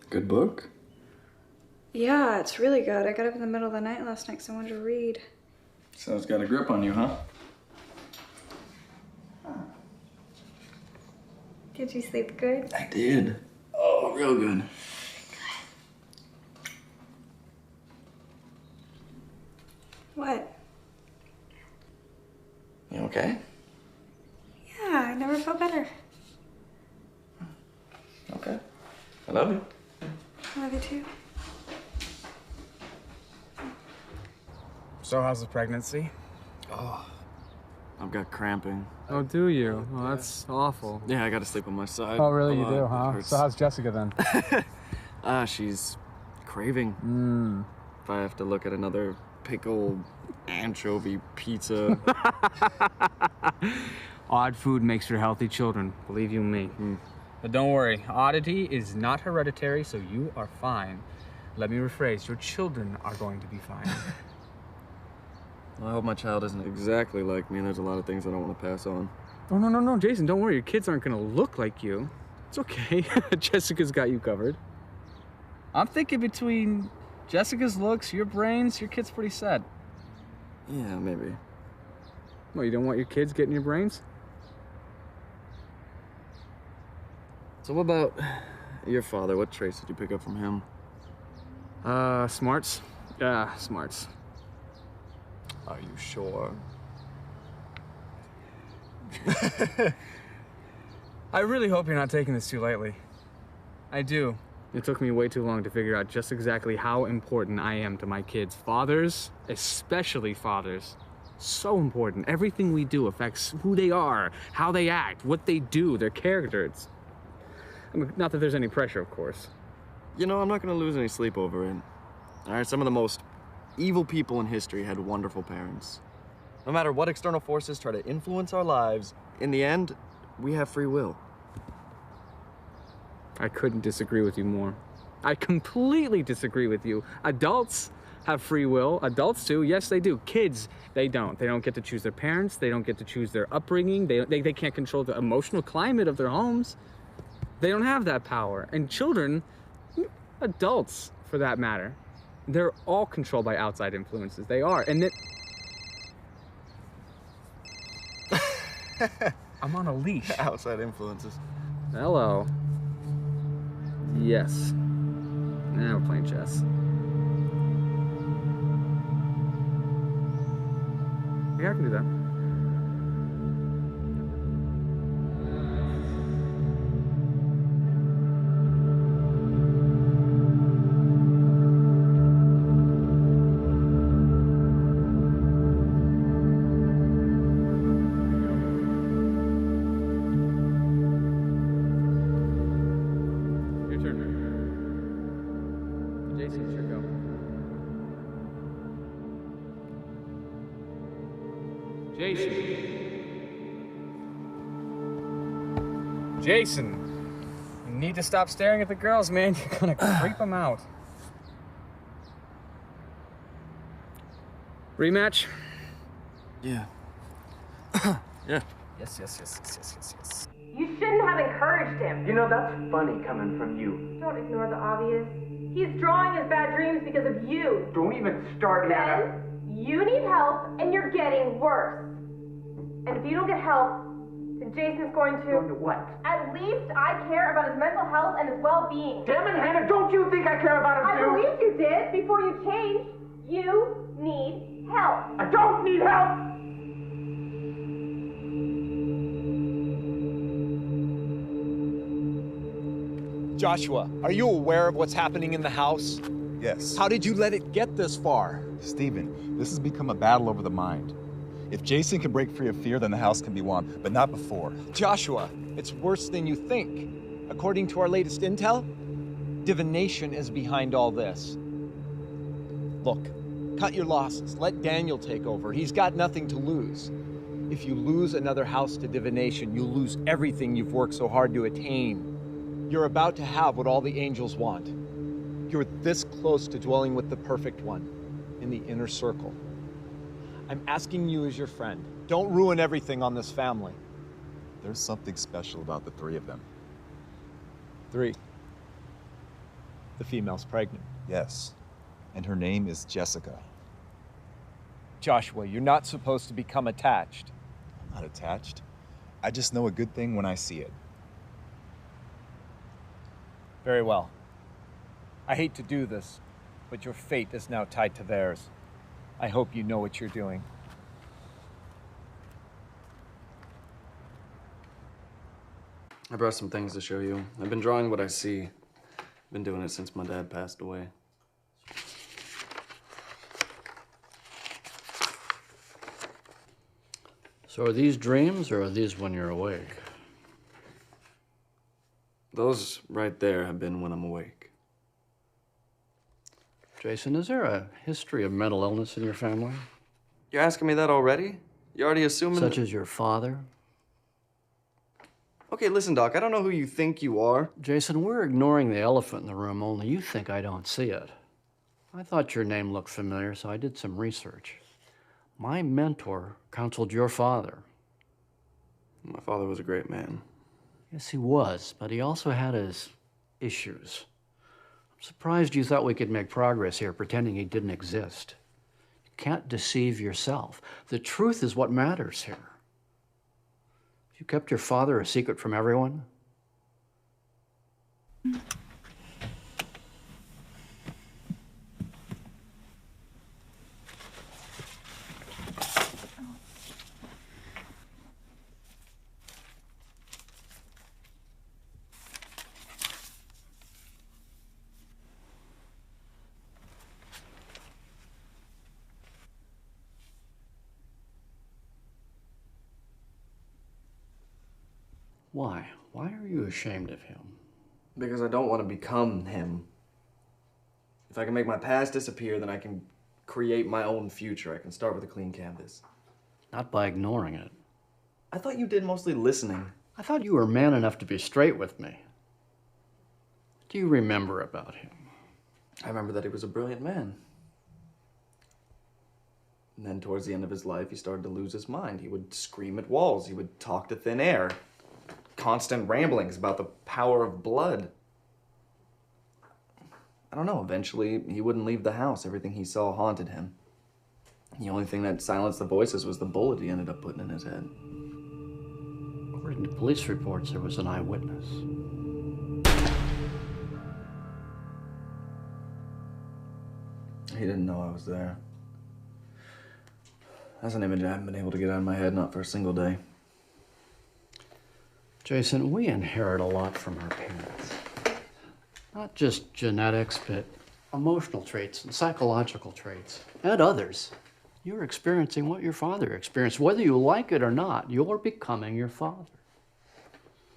Good book? Yeah, it's really good. I got up in the middle of the night last night because I wanted to read. So it's got a grip on you, huh? Did you sleep good? I did. Oh, real good. What? You okay? Yeah, I never felt better. Okay. I love you. I love you too. So how's the pregnancy? Oh, I've got cramping. Oh, do you? Oh, that's awful. Yeah, I gotta sleep on my side. Oh, really? You Oh, do, it huh? hurts. So how's Jessica then? She's craving. If I have to look at another pickled anchovy pizza. Odd food makes for healthy children, believe you me. But don't worry, oddity is not hereditary, so you are fine. Let me rephrase, your children are going to be fine. Well, I hope my child isn't exactly like me, and there's a lot of things I don't want to pass on. Oh, no, Jason, don't worry. Your kids aren't gonna look like you. It's okay. Jessica's got you covered. I'm thinking between Jessica's looks, your brains, your kid's pretty set. Yeah, maybe. Well, you don't want your kids getting your brains? So what about your father? What traits did you pick up from him? Smarts. Yeah, smarts. Are you sure? I really hope you're not taking this too lightly. I do. It took me way too long to figure out just exactly how important I am to my kids. Fathers, especially fathers, so important. Everything we do affects who they are, how they act, what they do, their characters. I mean, not that there's any pressure, of course. You know, I'm not gonna lose any sleep over it. All right, some of the most evil people in history had wonderful parents. No matter what external forces try to influence our lives, in the end, we have free will. I couldn't disagree with you more. I completely disagree with you. Adults have free will. Adults do. Yes, they do. Kids, they don't. They don't get to choose their parents. They don't get to choose their upbringing. They can't control the emotional climate of their homes. They don't have that power. And children, adults for that matter, they're all controlled by outside influences. They are. And then... I'm on a leash. Outside influences. Hello. Yes. Now we're playing chess. Yeah, I can do that. Jason, you need to stop staring at the girls, man. You're gonna creep them out. Rematch? Yeah. Yeah. Yes. You shouldn't have encouraged him. You know, that's funny coming from you. Don't ignore the obvious. He's drawing his bad dreams because of you. Don't even start, Nana. Ben, you need help, and you're getting worse. And if you don't get help, then Jason's going to... What? At least I care about his mental health and his well-being. Damn it, Hannah, don't you think I care about him I too? believe you did before you changed. You need help. I don't need help! Joshua, are you aware of what's happening in the house? Yes. How did you let it get this far? Stephen, this has become a battle over the mind. If Jason can break free of fear, then the house can be won, but not before. Joshua, it's worse than you think. According to our latest intel, Divination is behind all this. Look, cut your losses. Let Daniel take over. He's got nothing to lose. If you lose another house to Divination, you'll lose everything you've worked so hard to attain. You're about to have what all the angels want. You're this close to dwelling with the perfect one, in the inner circle. I'm asking you as your friend, don't ruin everything on this family. There's something special about the three of them. 3. The female's pregnant. Yes, and her name is Jessica. Joshua, you're not supposed to become attached. I'm not attached. I just know a good thing when I see it. Very well. I hate to do this, but your fate is now tied to theirs. I hope you know what you're doing. I brought some things to show you. I've been drawing what I see. Been doing it since my dad passed away. So are these dreams, or are these when you're awake? Those right there have been when I'm awake. Jason, is there a history of mental illness in your family? You're asking me that already? You're already assuming Such as your father? Okay, listen, Doc, I don't know who you think you are. Jason, we're ignoring the elephant in the room, only you think I don't see it. I thought your name looked familiar, so I did some research. My mentor counseled your father. My father was a great man. Yes, he was, but he also had his issues. I'm surprised you thought we could make progress here pretending he didn't exist. You can't deceive yourself. The truth is what matters here. You kept your father a secret from everyone? Why? Why are you ashamed of him? Because I don't want to become him. If I can make my past disappear, then I can create my own future. I can start with a clean canvas. Not by ignoring it. I thought you did mostly listening. I thought you were man enough to be straight with me. What do you remember about him? I remember that he was a brilliant man. And then towards the end of his life, he started to lose his mind. He would scream at walls. He would talk to thin air. Constant ramblings about the power of blood. I don't know, eventually he wouldn't leave the house. Everything he saw haunted him. The only thing that silenced the voices was the bullet he ended up putting in his head. According to police reports, there was an eyewitness. He didn't know I was there. That's an image I haven't been able to get out of my head, not for a single day. Jason, we inherit a lot from our parents. Not just genetics, but emotional traits and psychological traits, and others. You're experiencing what your father experienced. Whether you like it or not, you're becoming your father.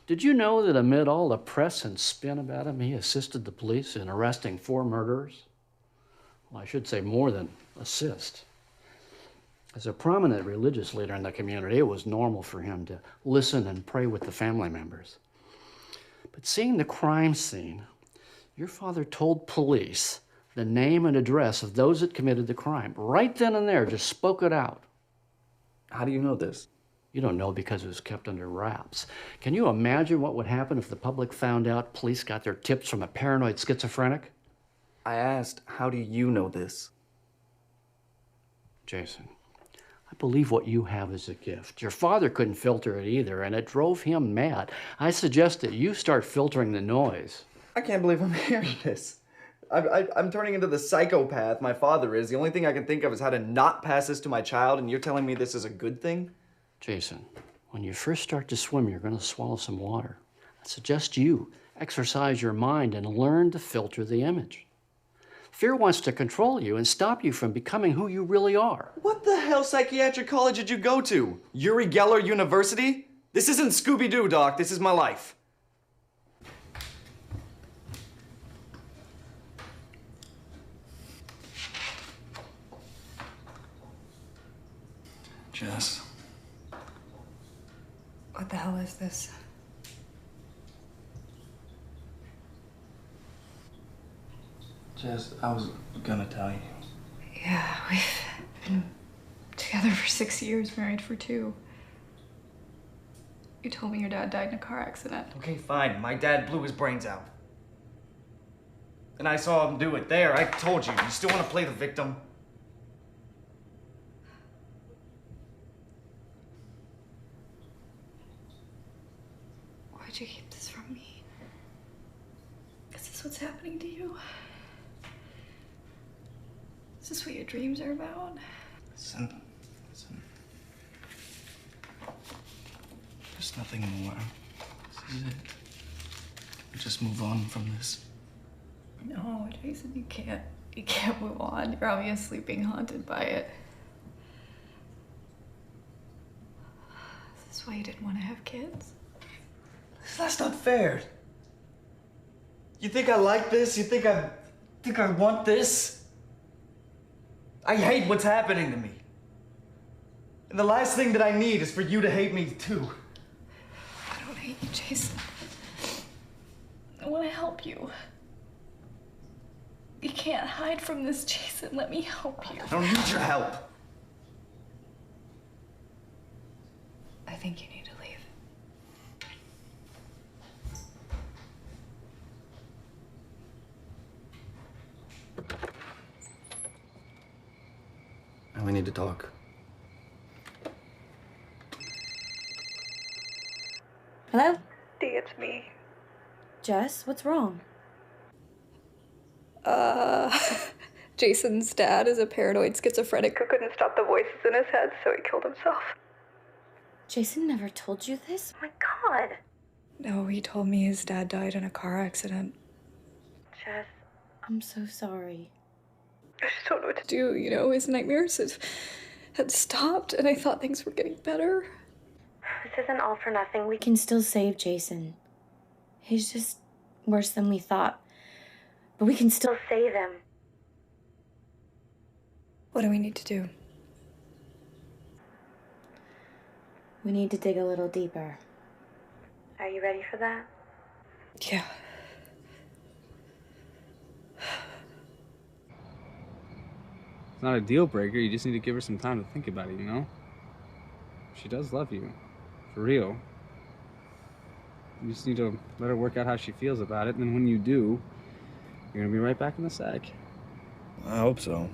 Did you know that amid all the press and spin about him, he assisted the police in arresting 4 murderers? Well, I should say more than assist. As a prominent religious leader in the community, it was normal for him to listen and pray with the family members. But seeing the crime scene, your father told police the name and address of those that committed the crime. Right then and there, just spoke it out. How do you know this? You don't know because it was kept under wraps. Can you imagine what would happen if the public found out police got their tips from a paranoid schizophrenic? I asked, how do you know this? Jason, I believe what you have is a gift. Your father couldn't filter it either, and it drove him mad. I suggest that you start filtering the noise. I can't believe I'm hearing this. I'm turning into the psychopath my father is. The only thing I can think of is how to not pass this to my child, and you're telling me this is a good thing? Jason, when you first start to swim, you're going to swallow some water. I suggest you exercise your mind and learn to filter the image. Fear wants to control you and stop you from becoming who you really are. What the hell psychiatric college did you go to? Uri Geller University? This isn't Scooby-Doo, Doc. This is my life. Jess. What the hell is this? Jess, I was gonna tell you. Yeah, we've been together for 6 years, married for 2. You told me your dad died in a car accident. Okay, fine. My dad blew his brains out. And I saw him do it there. I told you. You still want to play the victim? Why'd you keep this from me? Is this what's happening to you? Is this what your dreams are about? Listen. There's nothing more. This is it. We just move on from this. No, Jason, you can't. You can't move on. You're obviously being haunted by it. Is this why you didn't want to have kids? That's not fair. You think I like this? You think I want this? I hate what's happening to me. And the last thing that I need is for you to hate me too. I don't hate you, Jason. I want to help you. You can't hide from this, Jason. Let me help you. I don't need your help. I think you need to leave. We need to talk. Hello? Dee, it's me. Jess, what's wrong? Jason's dad is a paranoid schizophrenic who couldn't stop the voices in his head, so he killed himself. Jason never told you this? Oh my god. No, he told me his dad died in a car accident. Jess, I'm so sorry. I just don't know what to do, you know? His nightmares had stopped, and I thought things were getting better. This isn't all for nothing. We can still save Jason. He's just worse than we thought. But we can still save him. What do we need to do? We need to dig a little deeper. Are you ready for that? Yeah. It's not a deal breaker. You just need to give her some time to think about it, you know? She does love you. For real. You just need to let her work out how she feels about it, and then when you do, you're gonna be right back in the sack. I hope so.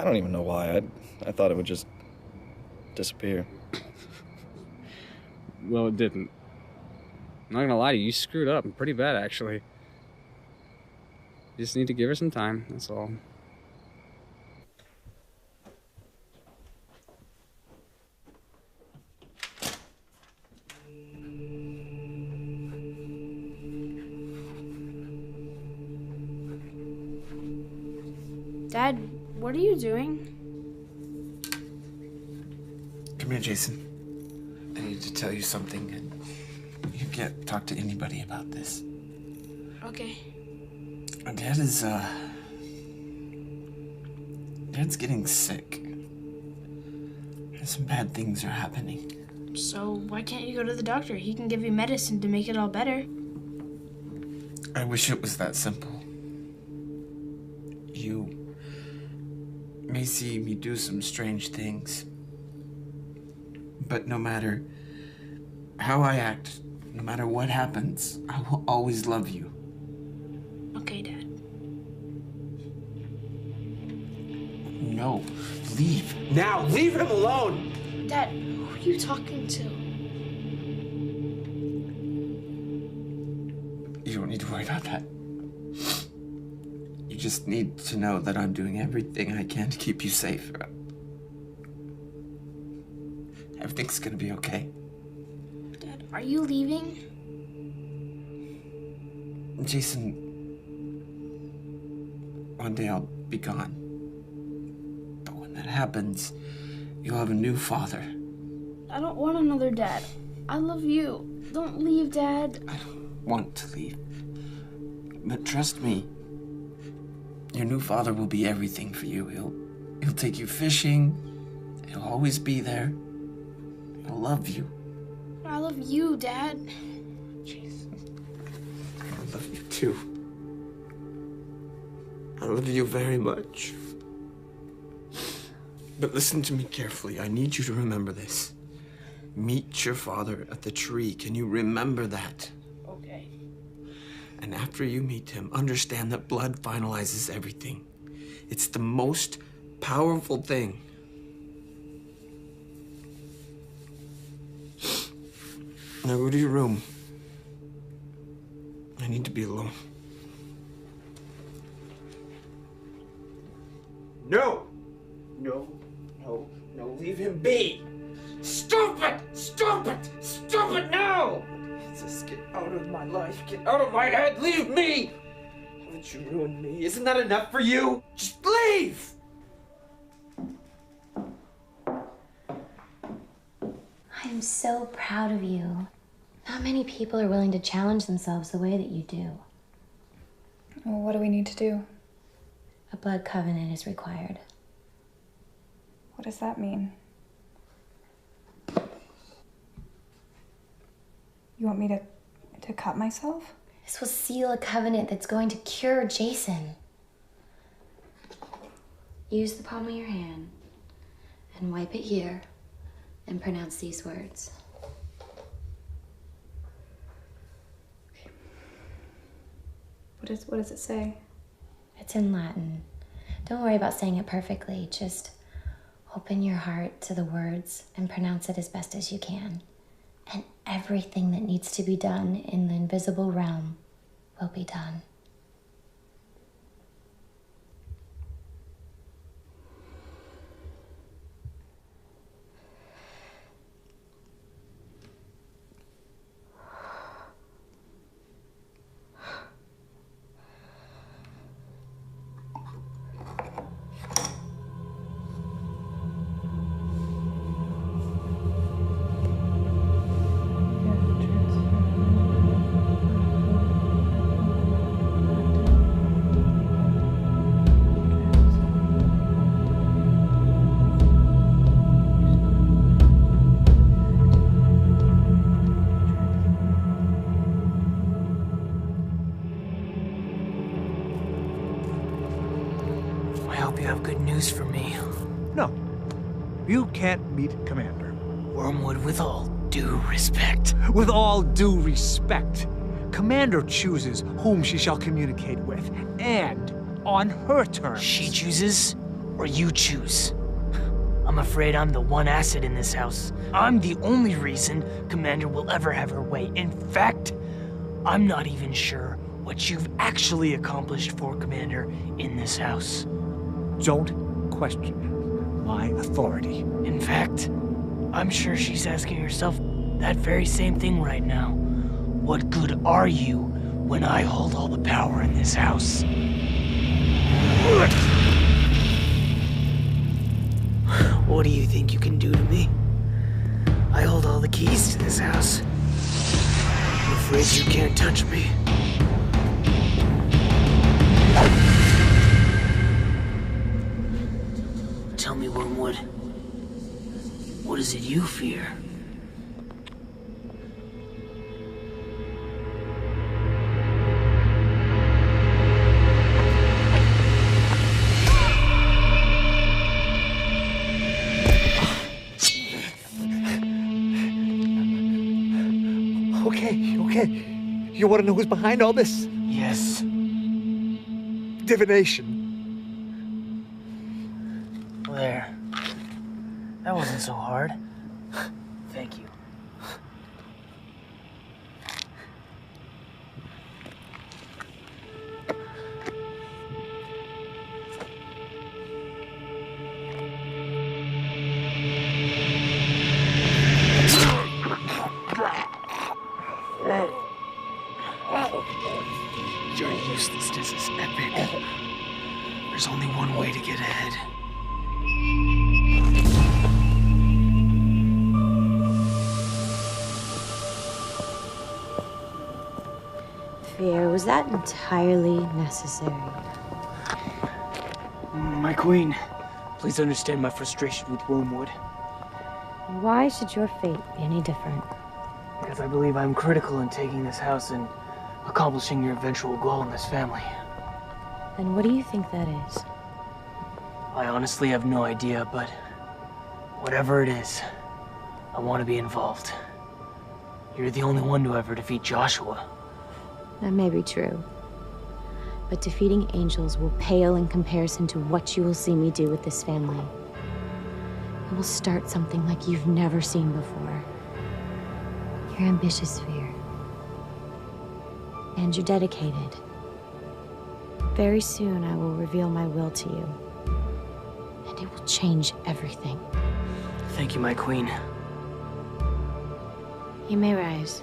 I don't even know why. I thought it would just disappear. Well, it didn't. I'm not gonna lie to you, you screwed up pretty bad, actually. You just need to give her some time, that's all. Dad, what are you doing? Come here, Jason. I need to tell you something, and you can't talk to anybody about this. Okay. Dad's getting sick. Some bad things are happening. So why can't you go to the doctor? He can give you medicine to make it all better. I wish it was that simple. You may see me do some strange things, but no matter how I act, no matter what happens, I will always love you. Okay, Dad. No, leave. Now, leave him alone! Dad, who are you talking to? You don't need to worry about that. You just need to know that I'm doing everything I can to keep you safe. Everything's gonna be okay. Dad, are you leaving? Jason, one day I'll be gone. But when that happens, you'll have a new father. I don't want another dad. I love you. Don't leave, Dad. I don't want to leave. But trust me, your new father will be everything for you. He'll take you fishing. He'll always be there. He'll love you. I love you, Dad. I love you too. I love you very much. But listen to me carefully. I need you to remember this. Meet your father at the tree. Can you remember that? Okay. And after you meet him, understand that blood finalizes everything. It's the most powerful thing. Now go to your room. I need to be alone. No! No, no, no, leave him be! Stupid! Stupid! Stupid! No! Just get out of my life. Get out of my head. Leave me! Haven't you ruined me? Isn't that enough for you? Just leave! I'm so proud of you. Not many people are willing to challenge themselves the way that you do. Well, what do we need to do? A blood covenant is required. What does that mean? You want me to cut myself? This will seal a covenant that's going to cure Jason. Use the palm of your hand and wipe it here and pronounce these words. What does it say? It's in Latin. Don't worry about saying it perfectly. Just open your heart to the words and pronounce it as best as you can. And everything that needs to be done in the invisible realm will be done. I hope you have good news for me. No. You can't meet Commander. Wormwood, with all due respect. With all due respect, Commander chooses whom she shall communicate with, and on her terms. She chooses, or you choose? I'm afraid I'm the one asset in this house. I'm the only reason Commander will ever have her way. In fact, I'm not even sure what you've actually accomplished for Commander in this house. Don't question my authority. In fact, I'm sure she's asking herself that very same thing right now. What good are you when I hold all the power in this house? What do you think you can do to me? I hold all the keys to this house. I'm afraid you can't touch me. Tell me, Wormwood, what is it you fear? Okay. You want to know who's behind all this? Yes. Divination. There. That wasn't so hard. Thank you. Your uselessness is epic. There's only one way to get ahead. Fear, was that entirely necessary? My queen, please understand my frustration with Wormwood. Why should your fate be any different? Because I believe I'm critical in taking this house and accomplishing your eventual goal in this family. And what do you think that is? I honestly have no idea, but whatever it is, I want to be involved. You're the only one to ever defeat Joshua. That may be true. But defeating angels will pale in comparison to what you will see me do with this family. I will start something like you've never seen before. You're ambitious, Fear. And you're dedicated. Very soon I will reveal my will to you. And it will change everything. Thank you, my queen. You may rise.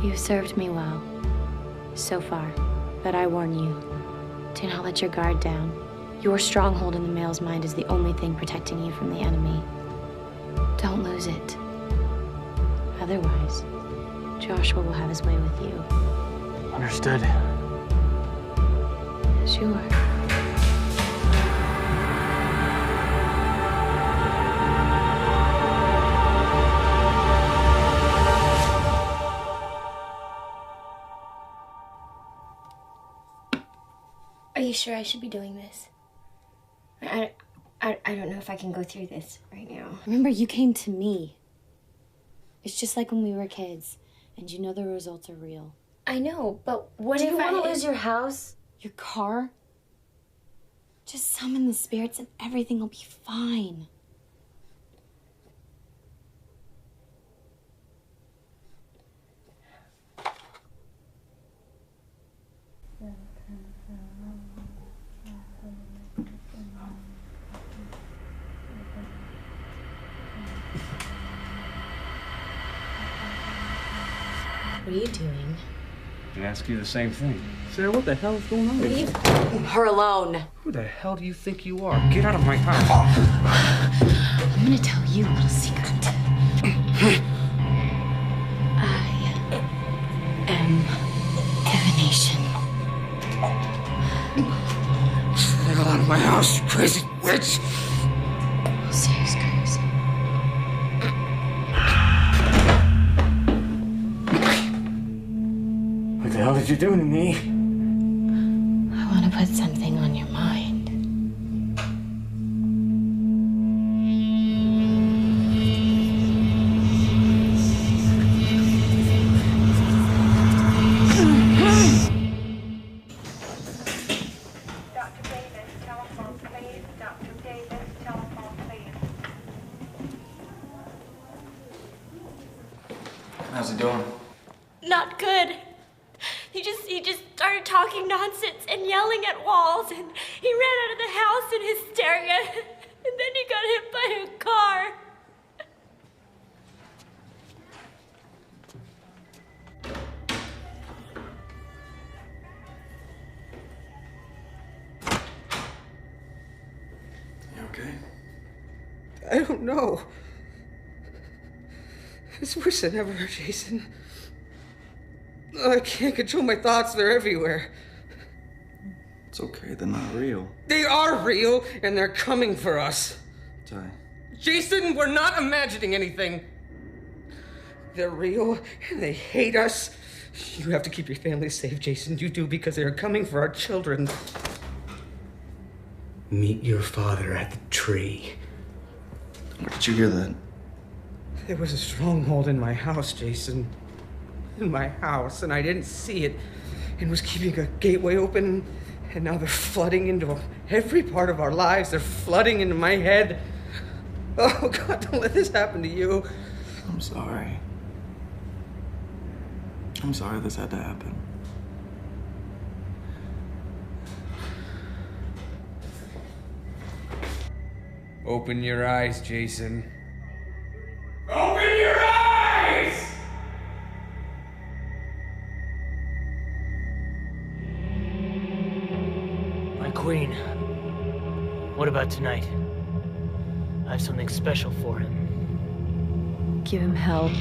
You've served me well, so far, but I warn you, do not let your guard down. Your stronghold in the male's mind is the only thing protecting you from the enemy. Don't lose it. Otherwise, Joshua will have his way with you. Understood. Sure. Are you sure I should be doing this? I don't know if I can go through this right now. Remember, you came to me. It's just like when we were kids, and you know the results are real. I know, but what Do if you want I to lose your house? Your car? Just summon the spirits and everything will be fine. What are you doing? I ask you the same thing. Sarah, what the hell is going on? Leave her alone. Who the hell do you think you are? Get out of my house. I'm gonna tell you a little secret. I am Divination. Get the hell out of my house, you crazy witch! We'll see who's crazy. What the hell did you do to me? I want to put something on your mind. How's he doing? Not good. He just started talking nonsense and yelling at walls, and he ran out of the house in hysteria, and then he got hit by a car. You okay? I don't know. It's worse than ever, Jason. I can't control my thoughts, they're everywhere. It's okay, they're not real. They are real, and they're coming for us. Ty. Jason, we're not imagining anything. They're real, and they hate us. You have to keep your family safe, Jason. You do, because they are coming for our children. Meet your father at the tree. Where did you hear that? There was a stronghold in my house, Jason. In my house, and I didn't see it, and was keeping a gateway open, and now they're flooding into every part of our lives. They're flooding into my head. Oh, God, don't let this happen to you. I'm sorry. I'm sorry this had to happen. Open your eyes, Jason. Open your eyes! My queen. What about tonight? I have something special for him. Give him hell.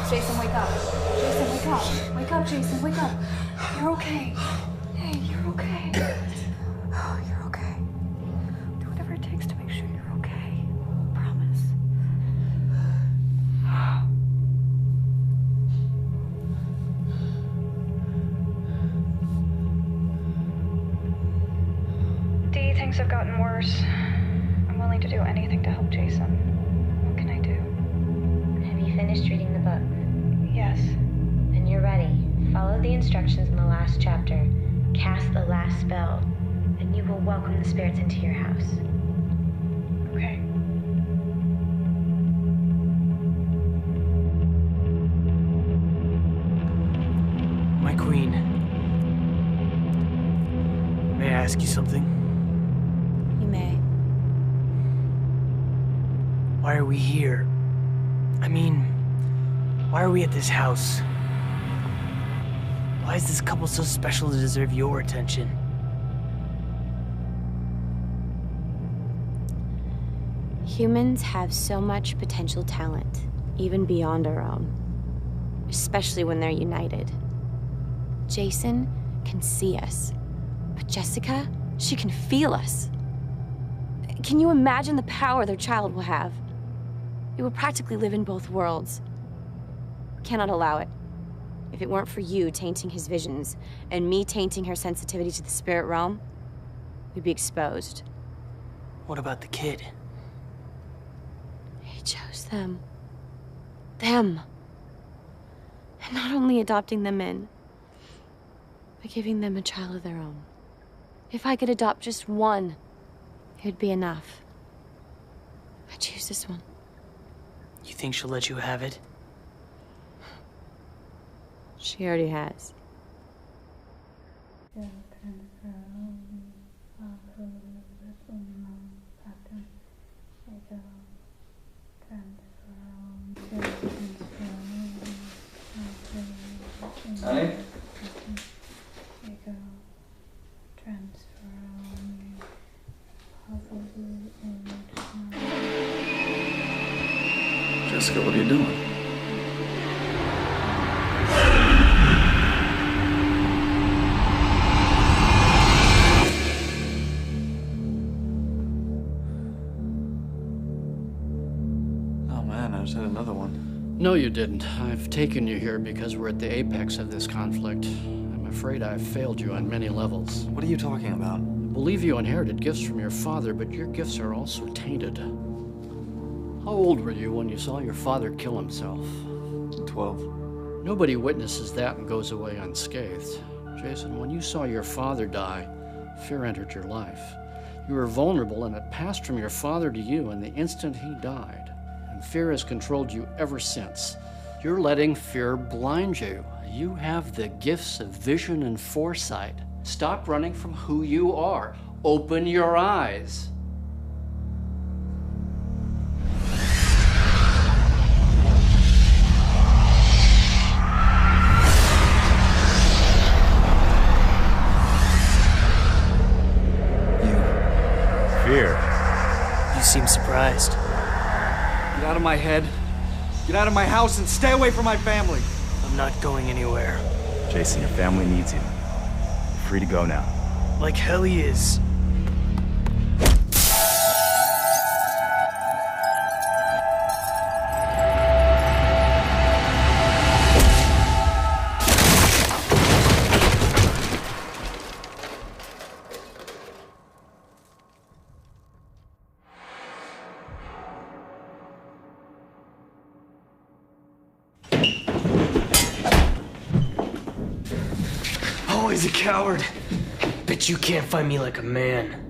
Jason, wake up. Jason, wake up. Wake up, Jason, wake up. You're okay. Hey, you're okay. Oh, you're okay. Do whatever it takes to make sure you're okay. Promise. Dee, things have gotten worse. I'm willing to do anything to help Jason. What can I do? Have you finished reading the book? Yes. Then you're ready. Follow the instructions in the last chapter. Cast the last spell, and you will welcome the spirits into your house. Okay. My queen. May I ask you something? You may. Why are we here? I mean, why are we at this house? Why is this couple so special to deserve your attention? Humans have so much potential talent, even beyond our own. Especially when they're united. Jason can see us, but Jessica, she can feel us. Can you imagine the power their child will have? It will practically live in both worlds. Cannot allow it. If it weren't for you tainting his visions, and me tainting her sensitivity to the spirit realm, we'd be exposed. What about the kid? He chose them. Them. And not only adopting them in, but giving them a child of their own. If I could adopt just one, it would be enough. I choose this one. You think she'll let you have it? She already has. Honey? Jessica, what are you doing? Oh man, I just had another one. No, you didn't. I've taken you here because we're at the apex of this conflict. I'm afraid I've failed you on many levels. What are you talking about? I believe you inherited gifts from your father, but your gifts are also tainted. How old were you when you saw your father kill himself? 12. Nobody witnesses that and goes away unscathed. Jason, when you saw your father die, fear entered your life. You were vulnerable, and it passed from your father to you in the instant he died. And fear has controlled you ever since. You're letting fear blind you. You have the gifts of vision and foresight. Stop running from who you are. Open your eyes. Fear. You seem surprised. Get out of my head. Get out of my house and stay away from my family. I'm not going anywhere. Jason, your family needs you. You're free to go now. Like hell he is. Always a coward. Bet you can't find me like a man.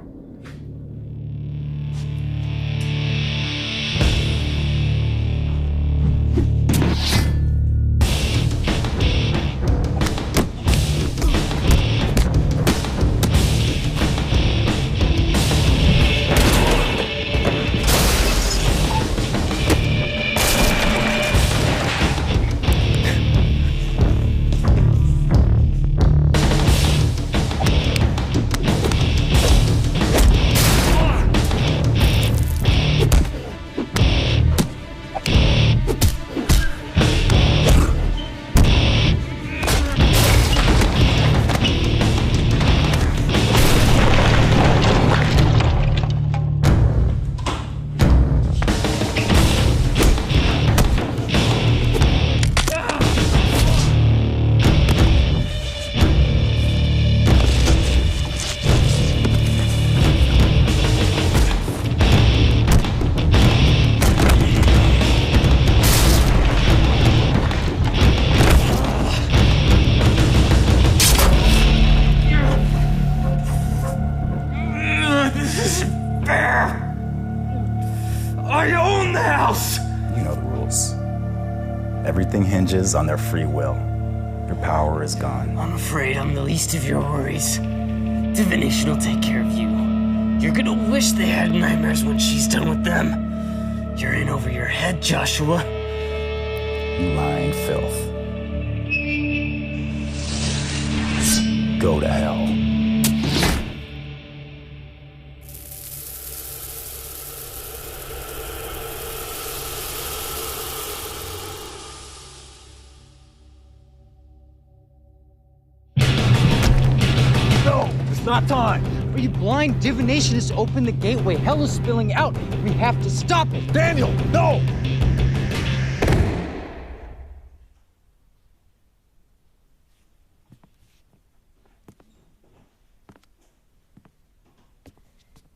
Everything hinges on their free will. Your power is gone. I'm afraid I'm the least of your worries. Divination will take care of you. You're gonna wish they had nightmares when she's done with them. You're in over your head, Joshua. You lying filth. Go to hell. Not time! Are you blind? Divination has opened the gateway. Hell is spilling out. We have to stop it. Daniel, no!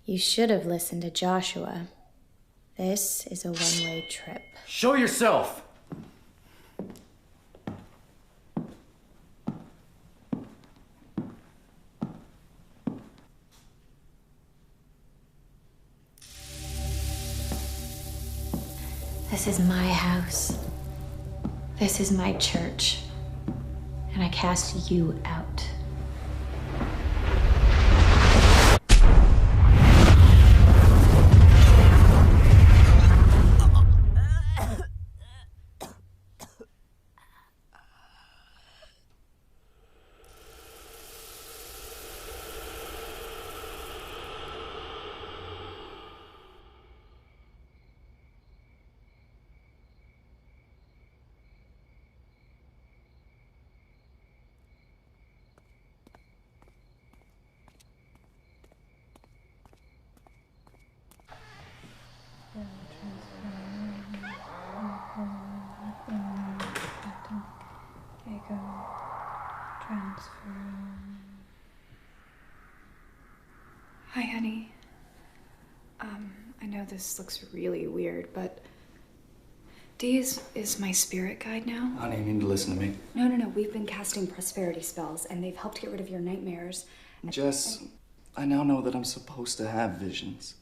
You should have listened to Joshua. This is a one-way trip. Show yourself! This is my house. This is my church. And I cast you out. Hi, honey. I know this looks really weird, but Dee is my spirit guide now. Honey, you need to listen to me. No. We've been casting prosperity spells, and they've helped get rid of your nightmares. Jess, I now know that I'm supposed to have visions.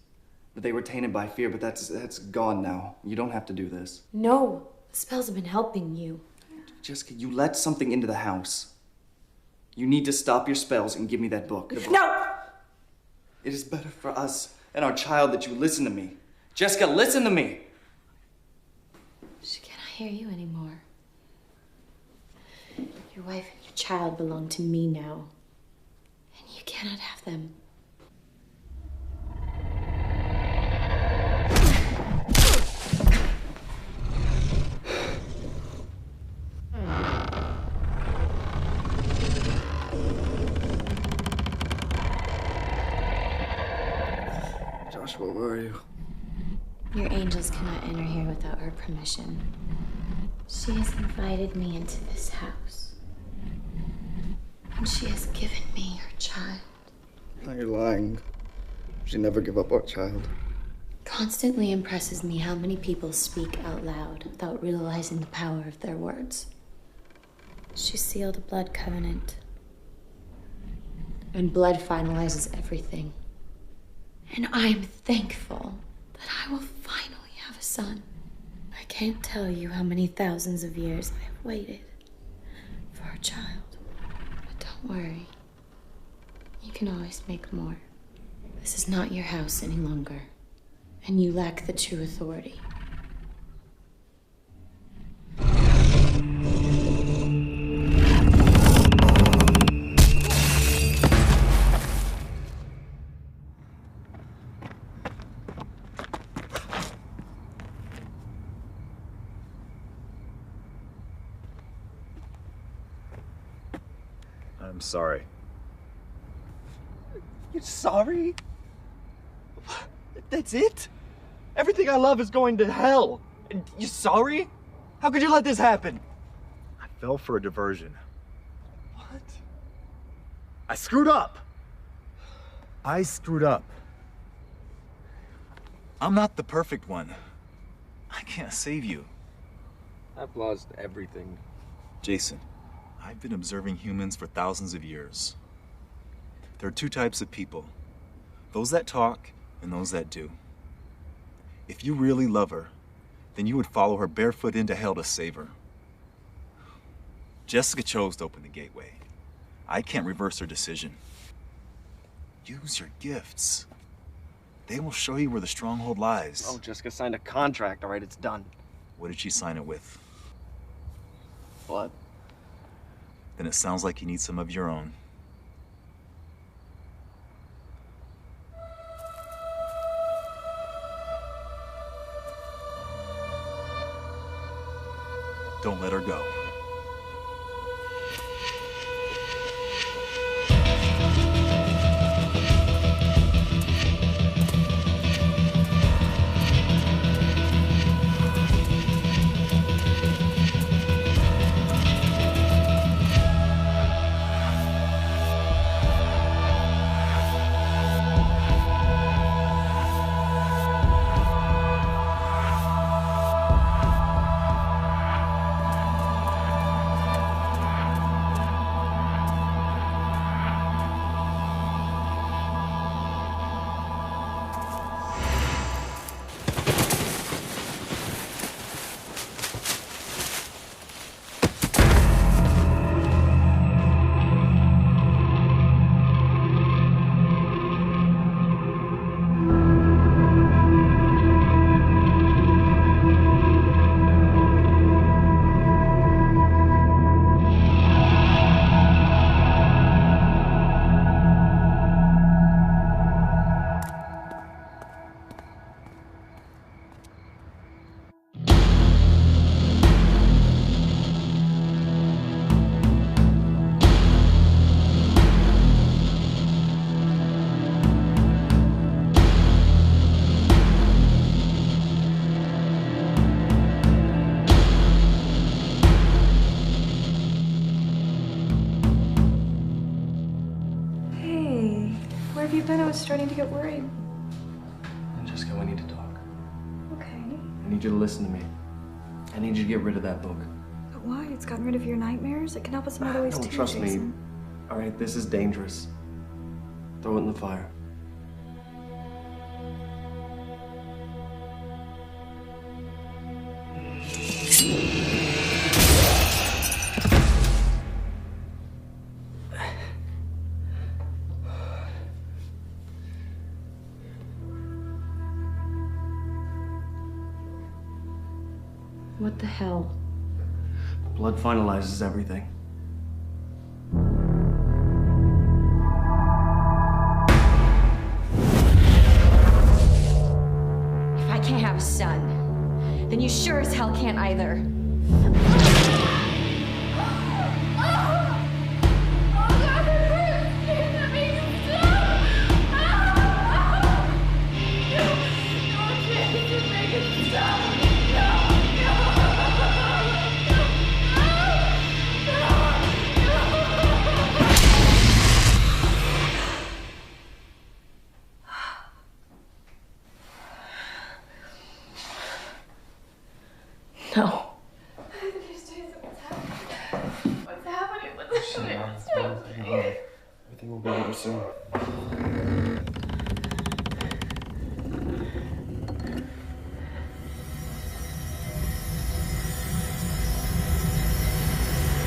But they were tainted by fear, but that's gone now. You don't have to do this. No, the spells have been helping you. Jessica, you let something into the house. You need to stop your spells and give me that book. No! It is better for us and our child that you listen to me. Jessica, listen to me! She cannot hear you anymore. Your wife and your child belong to me now. And you cannot have them. Joshua, where are you? Your angels cannot enter here without her permission. She has invited me into this house. And she has given me her child. Now you're lying. She never give up our child. Constantly impresses me how many people speak out loud without realizing the power of their words. She sealed a blood covenant. And blood finalizes everything. And I'm thankful that I will finally have a son. I can't tell you how many thousands of years I have waited for a child. But don't worry. You can always make more. This is not your house any longer. And you lack the true authority. I'm sorry. You're sorry? That's it? Everything I love is going to hell. And you're sorry? How could you let this happen? I fell for a diversion. What? I screwed up. I screwed up. I'm not the perfect one. I can't save you. I've lost everything. Jason, I've been observing humans for thousands of years. There are two types of people. Those that talk and those that do. If you really love her, then you would follow her barefoot into hell to save her. Jessica chose to open the gateway. I can't reverse her decision. Use your gifts. They will show you where the stronghold lies. Oh, Jessica signed a contract, all right? It's done. What did she sign it with? Blood. Then it sounds like you need some of your own. Don't let her go. have you been? I was starting to get worried. Jessica, we need to talk. Okay. I need you to listen to me. I need you to get rid of that book. But why? It's gotten rid of your nightmares. It can help us in other ways No, too, trust me. Jason. All right, this is dangerous. Throw it in the fire. What the hell? Blood finalizes everything. If I can't have a son, then you sure as hell can't either. No. What's happening? What's happening? Everything will be over soon.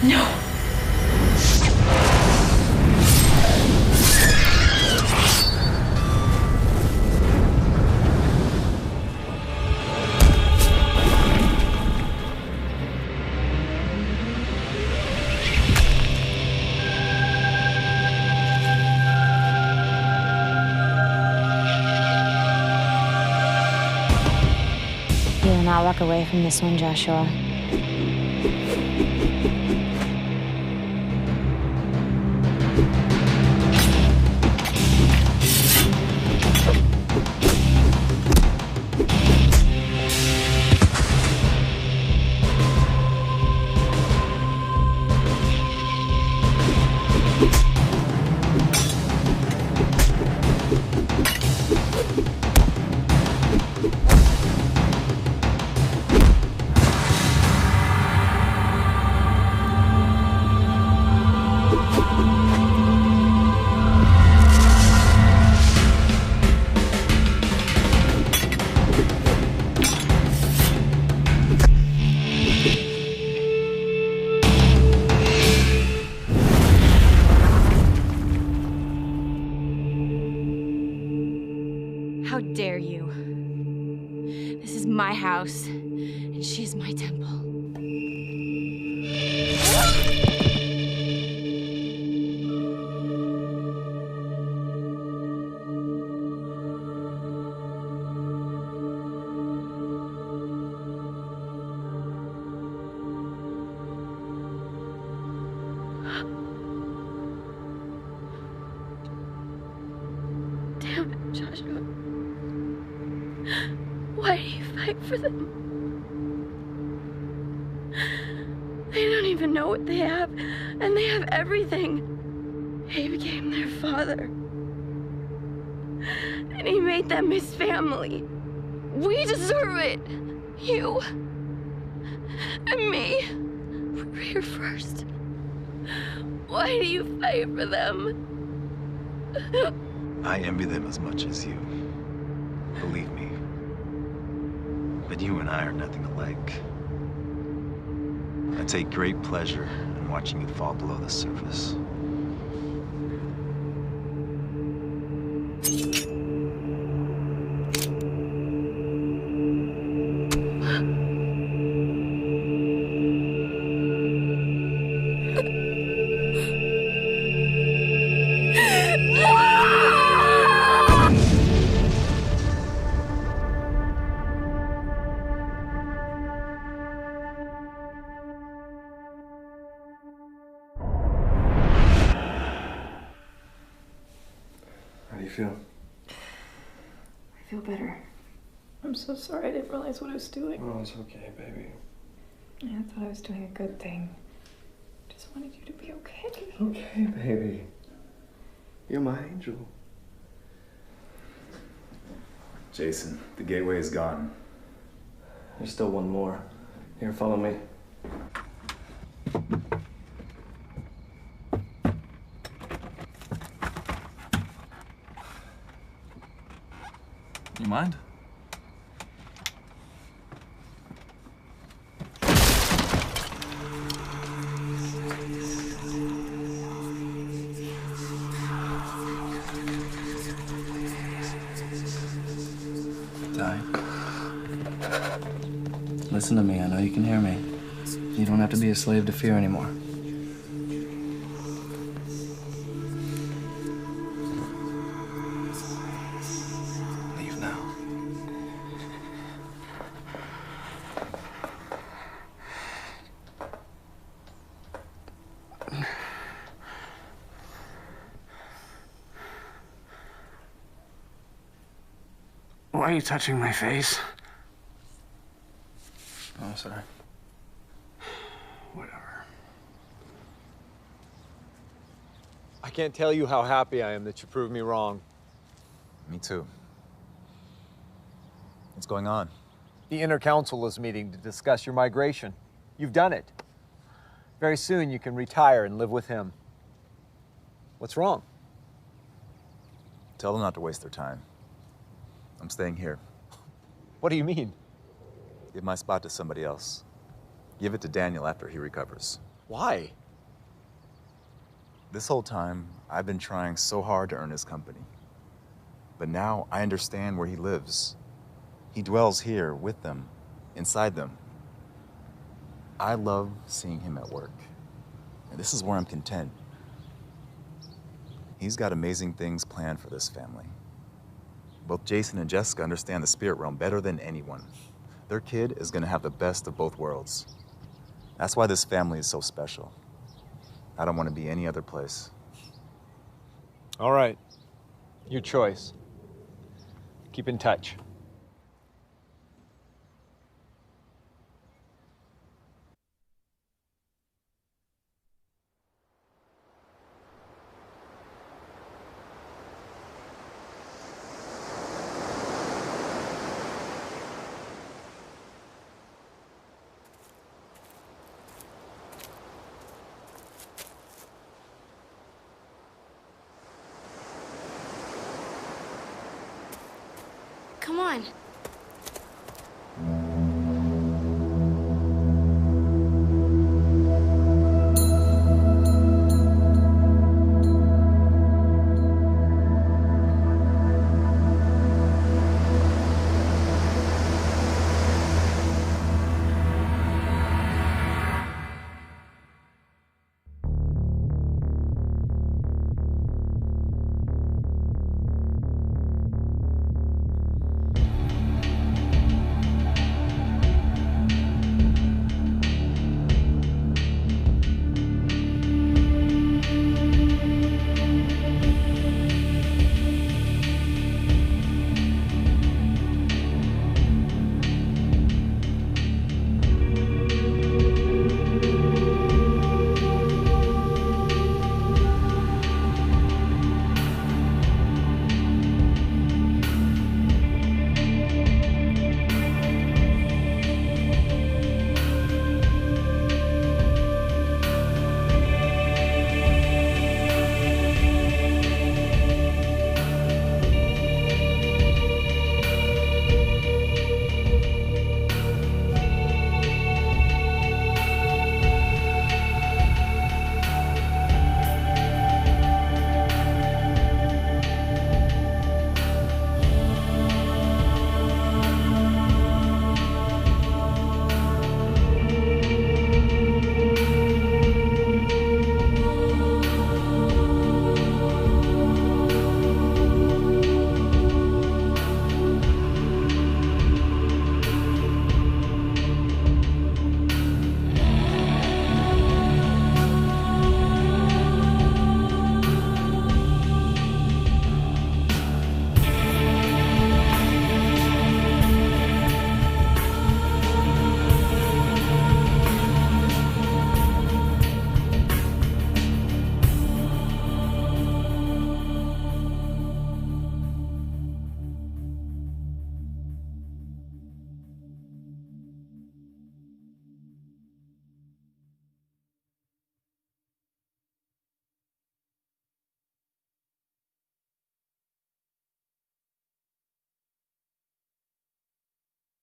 No. You will not walk away from this one, Joshua. How dare you? This is my house, and she is my temple. Damn it, Joshua. Why do you fight for them? They don't even know what they have, and they have everything. He became their father. And he made them his family. We deserve it. You and me. We're here first. Why do you fight for them? I envy them as much as you. Believe me. But you and I are nothing alike. I take great pleasure in watching you fall below the surface. How do you feel? I feel better. I'm so sorry. I didn't realize what I was doing. Oh, it's okay, baby. Yeah, I thought I was doing a good thing. Just wanted you to be okay. Okay, baby. You're my angel. Jason, the gateway is gone. There's still one more. Here, follow me. You mind? Di. Listen to me, I know you can hear me. You don't have to be a slave to fear anymore. Leave now. Why are you touching my face? Oh, sorry. Whatever. I can't tell you how happy I am that you proved me wrong. Me too. What's going on? The Inner Council is meeting to discuss your migration. You've done it. Very soon you can retire and live with him. What's wrong? Tell them not to waste their time. I'm staying here. What do you mean? Give my spot to somebody else. Give it to Daniel after he recovers. Why? This whole time, I've been trying so hard to earn his company. But now I understand where he lives. He dwells here with them, inside them. I love seeing him at work. And this is where I'm content. He's got amazing things planned for this family. Both Jason and Jessica understand the spirit realm better than anyone. Their kid is gonna have the best of both worlds. That's why this family is so special. I don't want to be any other place. All right. Your choice. Keep in touch. Come on.